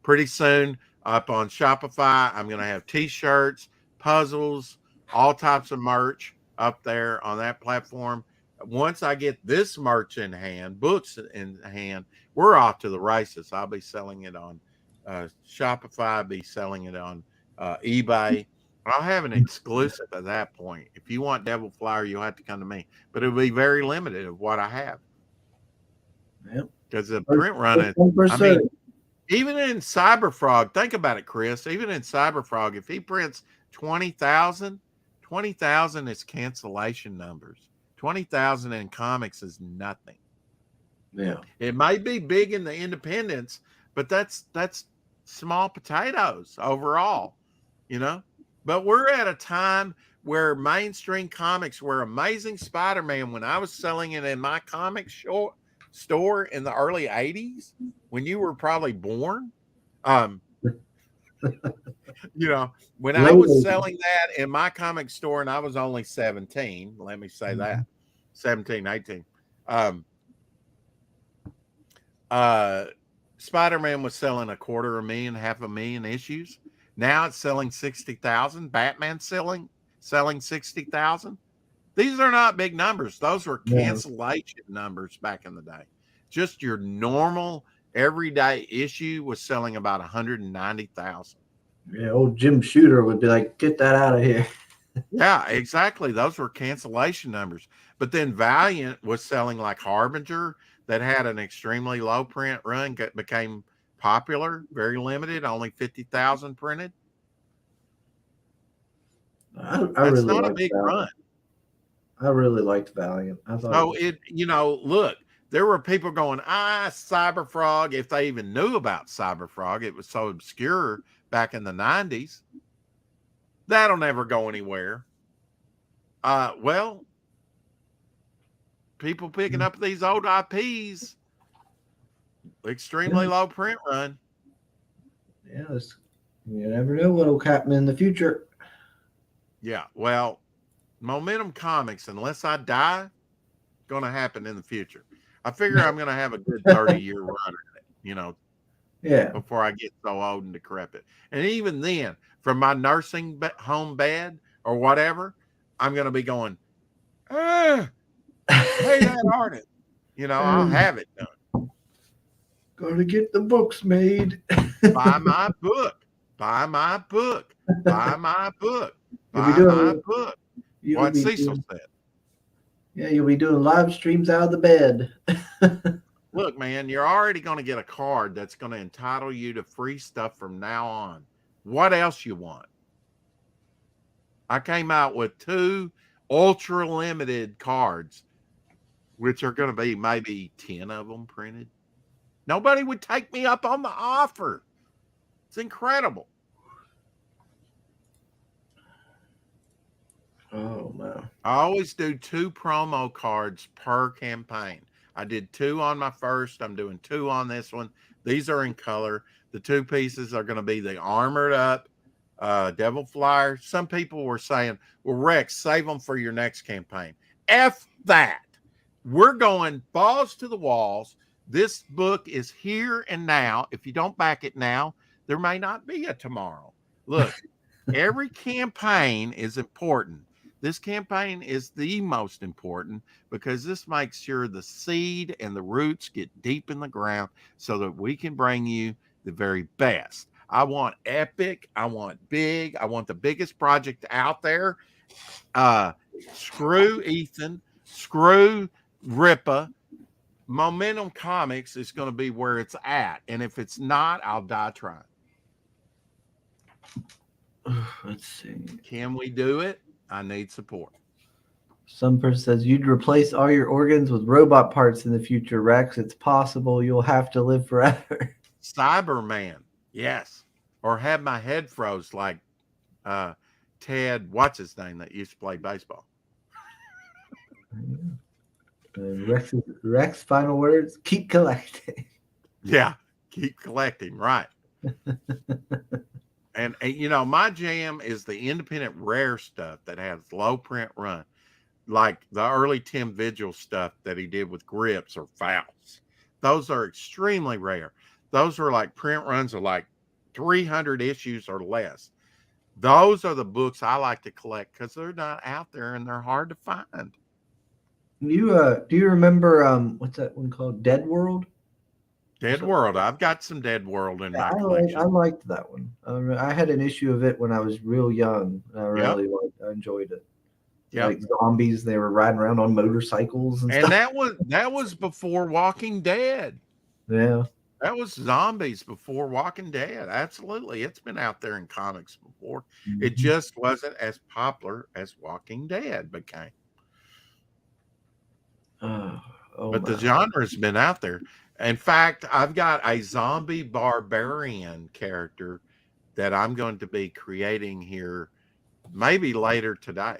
pretty soon up on Shopify, I'm going to have t-shirts, puzzles, all types of merch up there on that platform. Once I get this merch in hand, books in hand, we're off to the races. I'll be selling it on Shopify, be selling it on eBay. I'll have an exclusive at that point. If you want Devil Flyer, you'll have to come to me. But it'll be very limited of what I have. Yep. Because the print run is, I mean, even in Cyberfrog, think about it, Chris. Even in Cyberfrog, if he prints 20,000 is cancellation numbers. 20,000 in comics is nothing. Yeah. It might be big in the independents, but that's small potatoes overall, you know? But we're at a time where mainstream comics were Amazing Spider-Man, when I was selling it in my comic store in the early 80s, when you were probably born. You know, when I was selling that in my comic store and I was only 17, let me say that, 17, 18. Spider-Man was selling 250,000, 500,000 issues. Now it's selling 60,000. Batman selling 60,000. These are not big numbers. Those were cancellation numbers back in the day. Just your normal everyday issue was selling about 190,000. Yeah, old Jim Shooter would be like, get that out of here. Yeah, exactly. Those were cancellation numbers. But then Valiant was selling like Harbinger, that had an extremely low print run, became popular, very limited, only 50,000 printed. That's really not a big run. I really liked Valiant. I thought look, there were people going, Cyberfrog, if they even knew about Cyberfrog. It was so obscure back in the 90s. That'll never go anywhere. Well, people picking up these old IPs, extremely low print run. Yeah, you never know what'll happen in the future. Yeah, well, Momentum Comics, unless I die, going to happen in the future. I figure I'm going to have a good 30-year run in it, Yeah. Before I get so old and decrepit. And even then, from my nursing home bed or whatever, I'm going to be going, hey, that artist. I'll have it done. Gotta get the books made. Buy my book. Buy my book. Buy my book. Buy my book. What Cecil said. Yeah, you'll be doing live streams out of the bed. Look, man, you're already going to get a card that's going to entitle you to free stuff from now on. What else you want? I came out with 2 ultra limited cards, which are going to be maybe 10 of them printed. Nobody would take me up on the offer. It's incredible. Oh, man. I always do 2 promo cards per campaign. I did 2 on my first. I'm doing 2 on this one. These are in color. The 2 pieces are going to be the armored up Devil Flyer. Some people were saying, well, Rex, save them for your next campaign. F that. We're going balls to the walls. This book is here and now. If you don't back it now, there may not be a tomorrow. Look, every campaign is important. This campaign is the most important because this makes sure the seed and the roots get deep in the ground so that we can bring you the very best. I want epic. I want big. I want the biggest project out there. Screw Ethan. Screw Ripa. Momentum Comics is going to be where it's at. And if it's not, I'll die trying. Let's see. Can we do it? I need support. Some person says you'd replace all your organs with robot parts in the future, Rex. It's possible. You'll have to live forever. Cyberman. Yes. Or have my head froze like Ted, what's his name, that used to play baseball. Rex final words, keep collecting. Yeah, keep collecting, right. And my jam is the independent rare stuff that has low print run, like the early Tim Vigil stuff that he did with Grips or Fouls. Those are extremely rare. Those are like print runs of like 300 issues or less. Those are the books I like to collect because they're not out there and they're hard to find. Do you remember what's that one called? Dead World? Dead World. I've got some Dead World in my I collection. liked that one. I had an issue of it when I was real young. I Yep. really I enjoyed it. Yep. Like zombies, they were riding around on motorcycles and stuff. that was before Walking Dead. Yeah. That was zombies before Walking Dead. Absolutely. It's been out there in comics before. It just wasn't as popular as Walking Dead became. But the genre's been out there. In fact, I've got a zombie barbarian character that I'm going to be creating here maybe later today.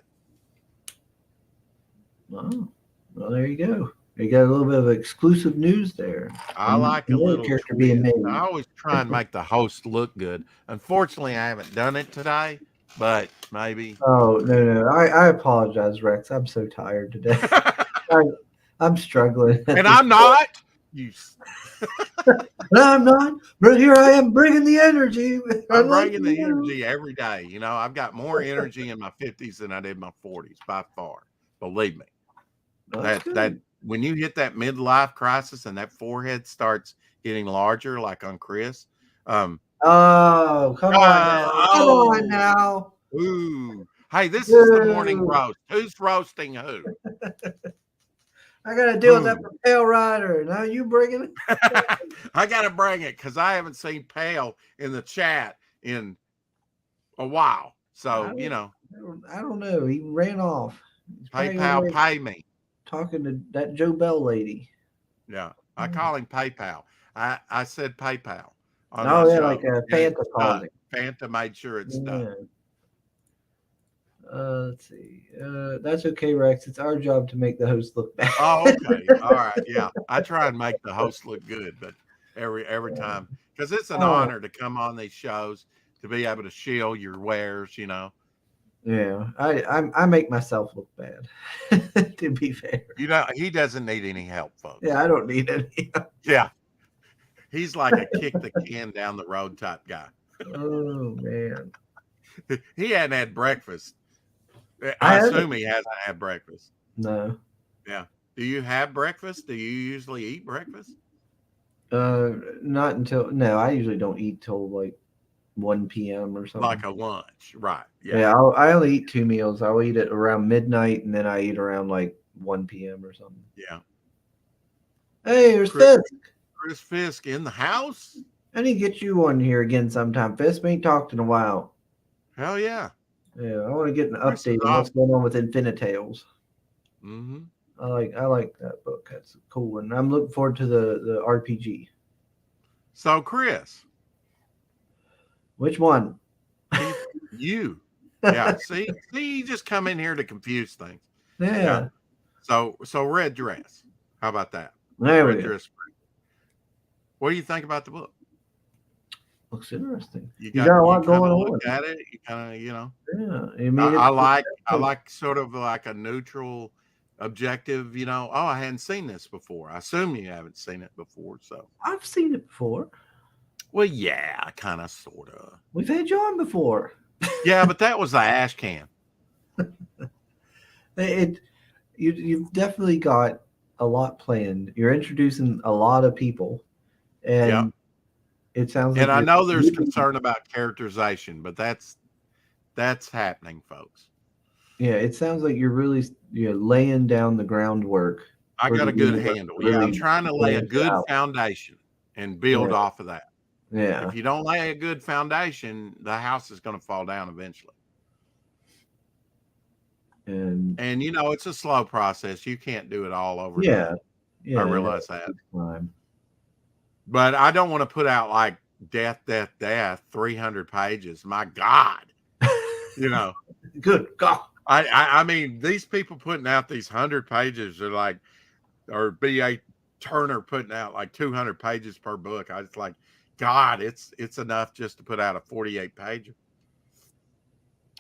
Oh, well, there you go. You got a little bit of exclusive news there. I like a little character twist. being made. I always try and make the host look good. Unfortunately, I haven't done it today, but maybe. Oh, no. I apologize, Rex. I'm so tired today. I'm struggling. And I'm not. You. I'm not. But here I am bringing the energy. I'm bringing the energy every day. You know, I've got more energy in my 50s than I did in my 40s by far. Believe me. That when you hit that midlife crisis and that forehead starts getting larger, like on Chris. Oh, come on now. Ooh. Hey, this is the morning roast. Who's roasting who? I got to deal with that Pale Rider. Now you bringing it? I got to bring it because I haven't seen Pale in the chat in a while. So, you know. I don't know. He ran off. PayPal, pay me. Talking to that Joe Bell lady. Yeah. I call him PayPal. I said PayPal. Oh, yeah, like Fanta calls it. Fanta made sure it's done. Let's see. That's okay, Rex. It's our job to make the host look bad. Oh, okay. All right. Yeah. I try and make the host look good, but every time, because it's an honor to come on these shows, to be able to shield your wares, you know. Yeah, I make myself look bad, to be fair. You know, he doesn't need any help, folks. Yeah, I don't need any help. Yeah. He's like a kick the can down the road type guy. Oh, man. He hadn't had breakfast. I assume he hasn't had breakfast. No. Yeah. Do you have breakfast? Do you usually eat breakfast? Not until, no, I usually don't eat till like 1 p.m. or something. Like a lunch, right? Yeah, I only eat 2 meals. I'll eat it around midnight, and then I eat around like 1 p.m. or something. Yeah. Hey, there's Fisk. Chris Fisk in the house. I need to get you on here again sometime. Fisk, we ain't talked in a while. Hell yeah. Yeah, I want to get an update on what's going on with Infinitales. Mm-hmm. I like that book. That's a cool one. I'm looking forward to the RPG. So, Chris. Which one? You. Yeah. See, you just come in here to confuse things. Yeah. So red dress. How about that? There red we go. Dress. What do you think about the book? Looks interesting. You got a lot going on. Look at it. You kind of, you know. Yeah. I mean, I like sort of like a neutral, objective. You know. Oh, I hadn't seen this before. I assume you haven't seen it before. So I've seen it before. Well, yeah, kind of, sort of. We've had you on before. Yeah, but that was the ash can. You've definitely got a lot planned. You're introducing a lot of people, and it sounds like. And I know there's concern about characterization, but that's happening, folks. Yeah, it sounds like you're really laying down the groundwork. I got a good handle. Yeah, I'm trying to lay a good foundation and build off of that. Yeah. If you don't lay a good foundation, the house is going to fall down eventually. And you know, it's a slow process. You can't do it all overnight. Yeah. I realize that. But I don't want to put out like death, 300 pages. My God. You know. Good God. I mean, these people putting out these 100 pages are like, or B.A. Turner putting out like 200 pages per book. I was like, God, it's enough just to put out a 48 pager.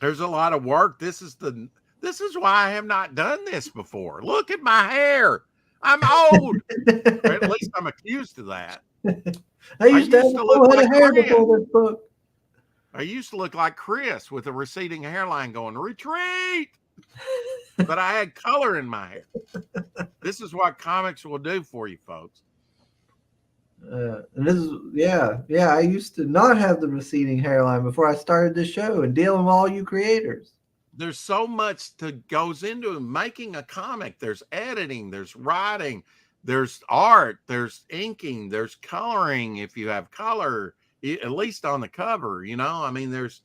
There's a lot of work. This is why I have not done this before. Look at my hair. I'm old. At least I'm accused of that. I used to look like hair before this book. I used to look like Chris with a receding hairline going, retreat. But I had color in my hair. This is what comics will do for you, folks. And this is, yeah. I used to not have the receding hairline before I started this show and dealing with all you creators. There's so much that goes into making a comic. There's editing, there's writing, there's art, there's inking, there's coloring if you have color, at least on the cover, you know. I mean, there's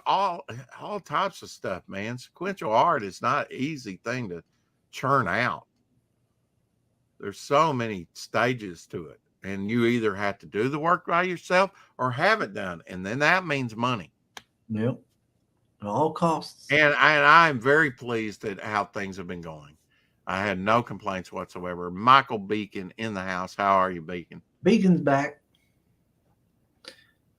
all types of stuff, man. Sequential art is not an easy thing to churn out. There's so many stages to it, and you either have to do the work by yourself or have it done, and then that means money. Yep. At all costs. And I'm very pleased at how things have been going. I had no complaints whatsoever. Michael Beacon in the house. How are you, Beacon? Beacon's back.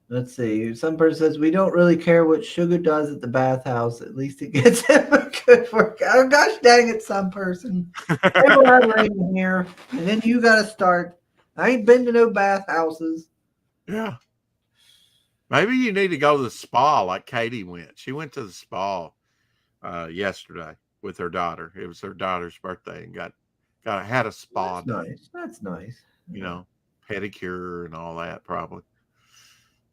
Let's see. Some person says, we don't really care what Sugar does at the bathhouse. At least it gets him a good workout. Oh, gosh dang it, some person. Everybody in here. And then you got to start. I ain't been to no bathhouses. Yeah. Maybe you need to go to the spa like Katie went. She went to the spa yesterday with her daughter. It was her daughter's birthday and had a spa day. Nice. That's nice. You know, pedicure and all that probably.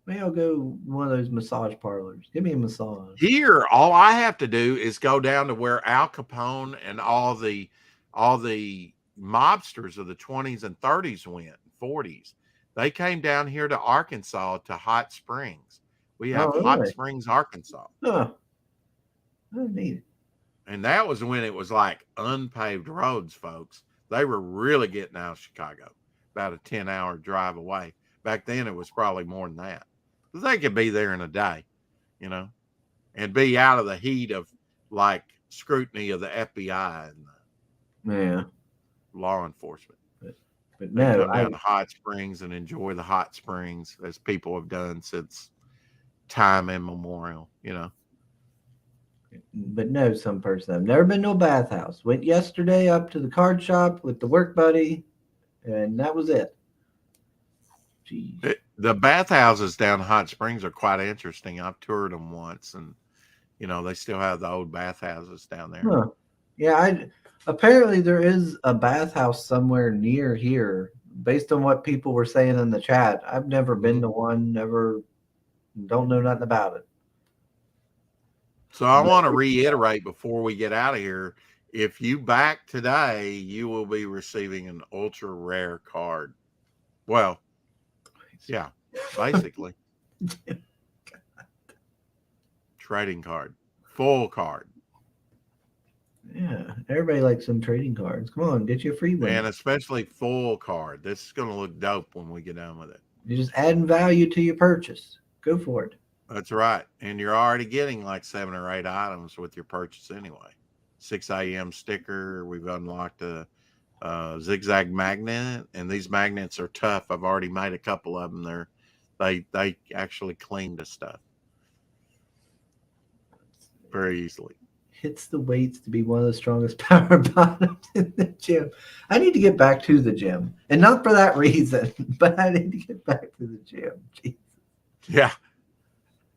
Maybe I'll go one of those massage parlors. Give me a massage. Here, all I have to do is go down to where Al Capone and all the mobsters of the 20s and 30s went, 40s. They came down here to Arkansas to Hot Springs. We have Hot Springs, Arkansas. Huh. I need it. And that was when it was like unpaved roads, folks. They were really getting out of Chicago, about a 10-hour drive away. Back then, it was probably more than that. They could be there in a day, you know, and be out of the heat of like scrutiny of the FBI and law enforcement. But no, come down to Hot Springs and enjoy the hot springs as people have done since time immemorial, you know. But no, some person. I've never been to a bathhouse. Went yesterday up to the card shop with the work buddy, and that was it. The bathhouses down Hot Springs are quite interesting. I've toured them once, and you know they still have the old bathhouses down there. Huh. Yeah, apparently there is a bathhouse somewhere near here, based on what people were saying in the chat. I've never been to one. Never, don't know nothing about it. So I want to reiterate before we get out of here: if you back today, you will be receiving an ultra rare card. Well. Yeah, basically. Trading card. Full card. Yeah, everybody likes some trading cards. Come on, get you a free one. And especially full card. This is going to look dope when we get done with it. You're just adding value to your purchase. Go for it. That's right. And you're already getting like 7 or 8 items with your purchase anyway. 6 a.m. sticker. We've unlocked a zigzag magnet, and these magnets are tough. I've already made a couple of them. They actually clean the stuff very easily. Hits the weights to be one of the strongest power bottoms in the gym. I need to get back to the gym, and not for that reason, but I need to get back to the gym. Jesus. Yeah,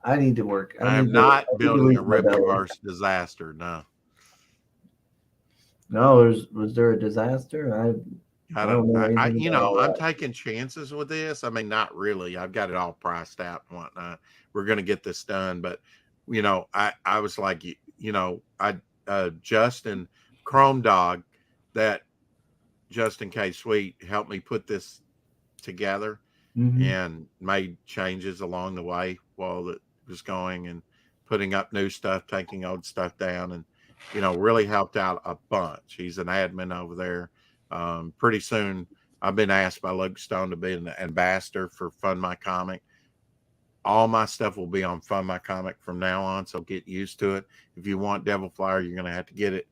I need to work. I am not building a reverse disaster. No, was there a disaster? I don't know. You know, I'm taking chances with this. I mean, not really. I've got it all priced out and whatnot. We're going to get this done. But, you know, I was like, you know, Justin Chrome Dog, that Justin K. Sweet helped me put this together and made changes along the way while it was going and putting up new stuff, taking old stuff down, and you know, really helped out a bunch. He's an admin over there. Pretty soon, I've been asked by Luke Stone to be an ambassador for Fund My Comic. All my stuff will be on Fund My Comic from now on, so get used to it. If you want Devil Flyer, you're going to have to get it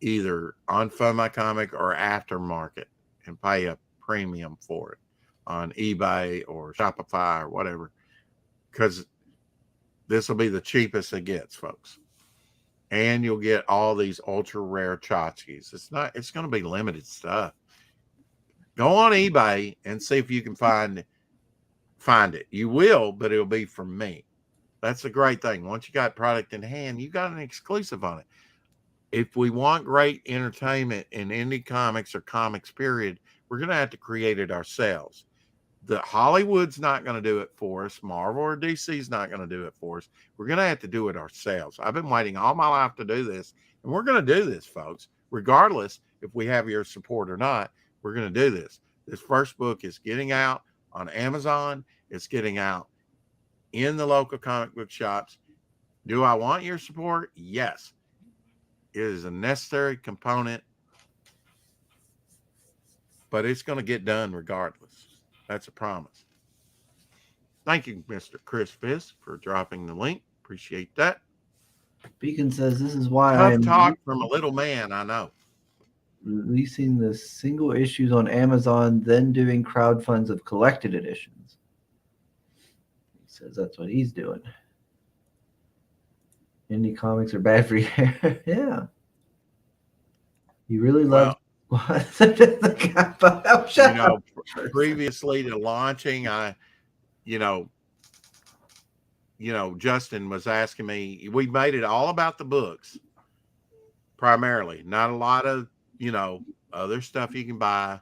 either on Fund My Comic or aftermarket and pay a premium for it on eBay or Shopify or whatever, because this will be the cheapest it gets, folks. And you'll get all these ultra rare tchotchkes. It's going to be limited stuff. Go on eBay and see if you can find it. You will, but it'll be from me. That's the great thing. Once you got product in hand, you got an exclusive on it. if we want great entertainment in indie comics or comics period, we're going to have to create it ourselves. The Hollywood's not going to do it for us. Marvel or DC's not going to do it for us. We're going to have to do it ourselves. I've been waiting all my life to do this, and we're going to do this, folks, regardless if we have your support or not. We're going to do this. This first book is getting out on Amazon. It's getting out in the local comic book shops. Do I want your support? Yes. It is a necessary component, but it's going to get done regardless. That's a promise. Thank you, Mr. Chris Fisk, for dropping the link. Appreciate that. Beacon says this is why Tough I'm talk from a little man, I know. releasing the single issues on Amazon, then doing crowdfunds of collected editions. He says that's what he's doing. Indie comics are bad for your hair. Yeah. You really love previously to launching, Justin was asking me, we made it all about the books primarily, not a lot of, other stuff you can buy.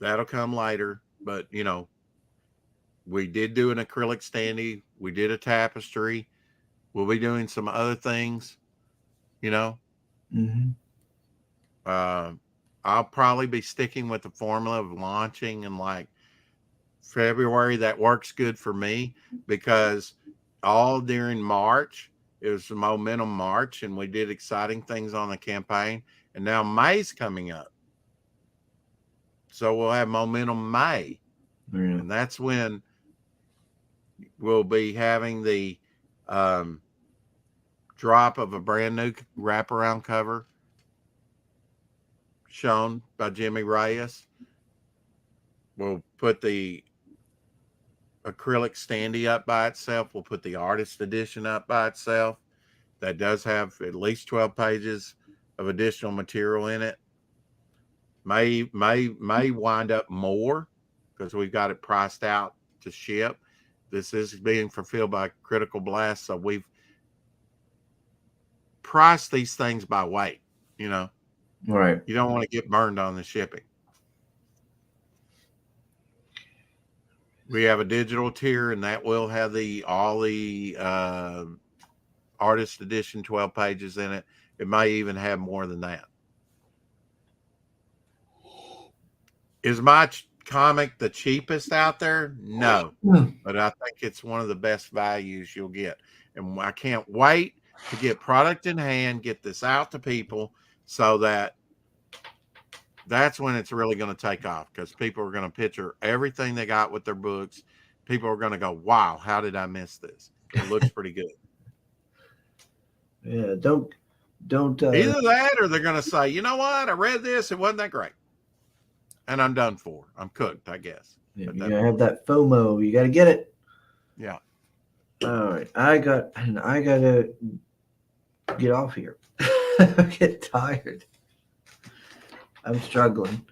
That'll come later. But, we did do an acrylic standee. We did a tapestry. We'll be doing some other things, Mm-hmm. I'll probably be sticking with the formula of launching in like February. That works good for me because all during March, it was the Momentum March, and we did exciting things on the campaign. And now May's coming up. So we'll have Momentum May. Yeah. And that's when we'll be having the drop of a brand new wraparound cover shown by Jimmy Reyes. We'll put the acrylic standee up by itself. We'll put the artist edition up by itself. That does have at least 12 pages of additional material in it. May wind up more because we've got it priced out to ship. This is being fulfilled by Critical Blast, so we've priced these things by weight, Right. You don't want to get burned on the shipping. We have a digital tier, and that will have all the artist edition 12 pages in it. It may even have more than that. Is my comic the cheapest out there? No, but I think it's one of the best values you'll get. And I can't wait to get product in hand, get this out to people so that's when it's really going to take off because people are going to picture everything they got with their books. People are going to go, wow, how did I miss this? It looks pretty good. Yeah, don't either that or they're going to say, you know what? I read this. It wasn't that great. And I'm done for. I'm cooked, I guess. Yeah, you gotta have that FOMO. You gotta get it. Yeah. All right. I gotta get off here. I get tired. I'm struggling.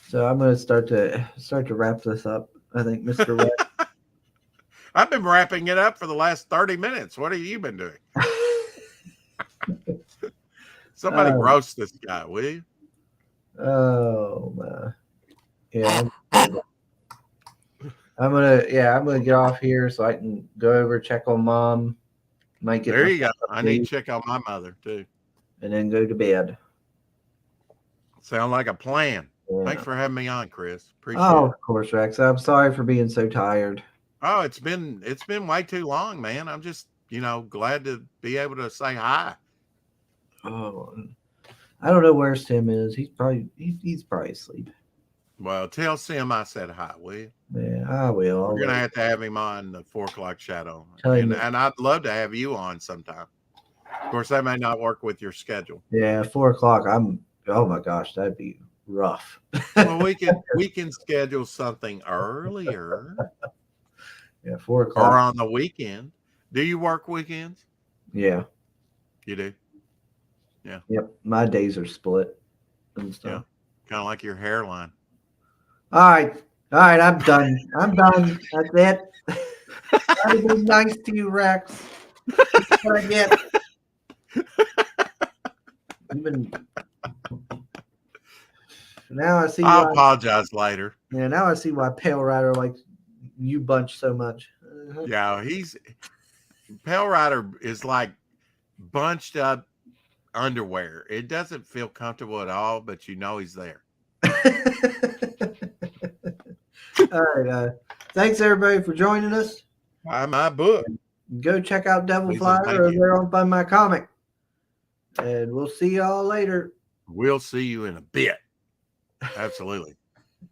So I'm gonna start to wrap this up. I think Mr. West. I've been wrapping it up for the last 30 minutes. What have you been doing? Somebody roast this guy, will you? Oh my. Yeah. I'm gonna get off here so I can go over check on Mom. Might get there you go. I need to check on my mother too. And then go to bed. Sound like a plan. Yeah. Thanks for having me on, Chris. Appreciate it. Of course, Rex. I'm sorry for being so tired. Oh, it's been way too long, man. I'm just, glad to be able to say hi. Oh, I don't know where Sim is. He's probably asleep. Well, tell Sim I said hi, will you? Yeah, I will. We're gonna have to have him on the 4 o'clock shadow, and I'd love to have you on sometime. Of course, that may not work with your schedule. Yeah, 4 o'clock. Oh my gosh, that'd be rough. Well, we can schedule something earlier. Yeah, 4 o'clock. Or on the weekend. Do you work weekends? Yeah. You do? Yeah. Yep. My days are split and stuff. Yeah. Kind of like your hairline. All right. I'm done. That's it. I've been nice to you, Rex. That's what I get. You've been. Now I see I'll why. apologize later. Yeah, now I see why Pale Rider likes you bunch so much. Yeah, Pale Rider is like bunched up underwear. It doesn't feel comfortable at all, but you know he's there. All right. Thanks everybody for joining us. Buy my book. Go check out Devil Please and Flyer thank over you. there on Find My Comic. And we'll see y'all later. We'll see you in a bit. Absolutely.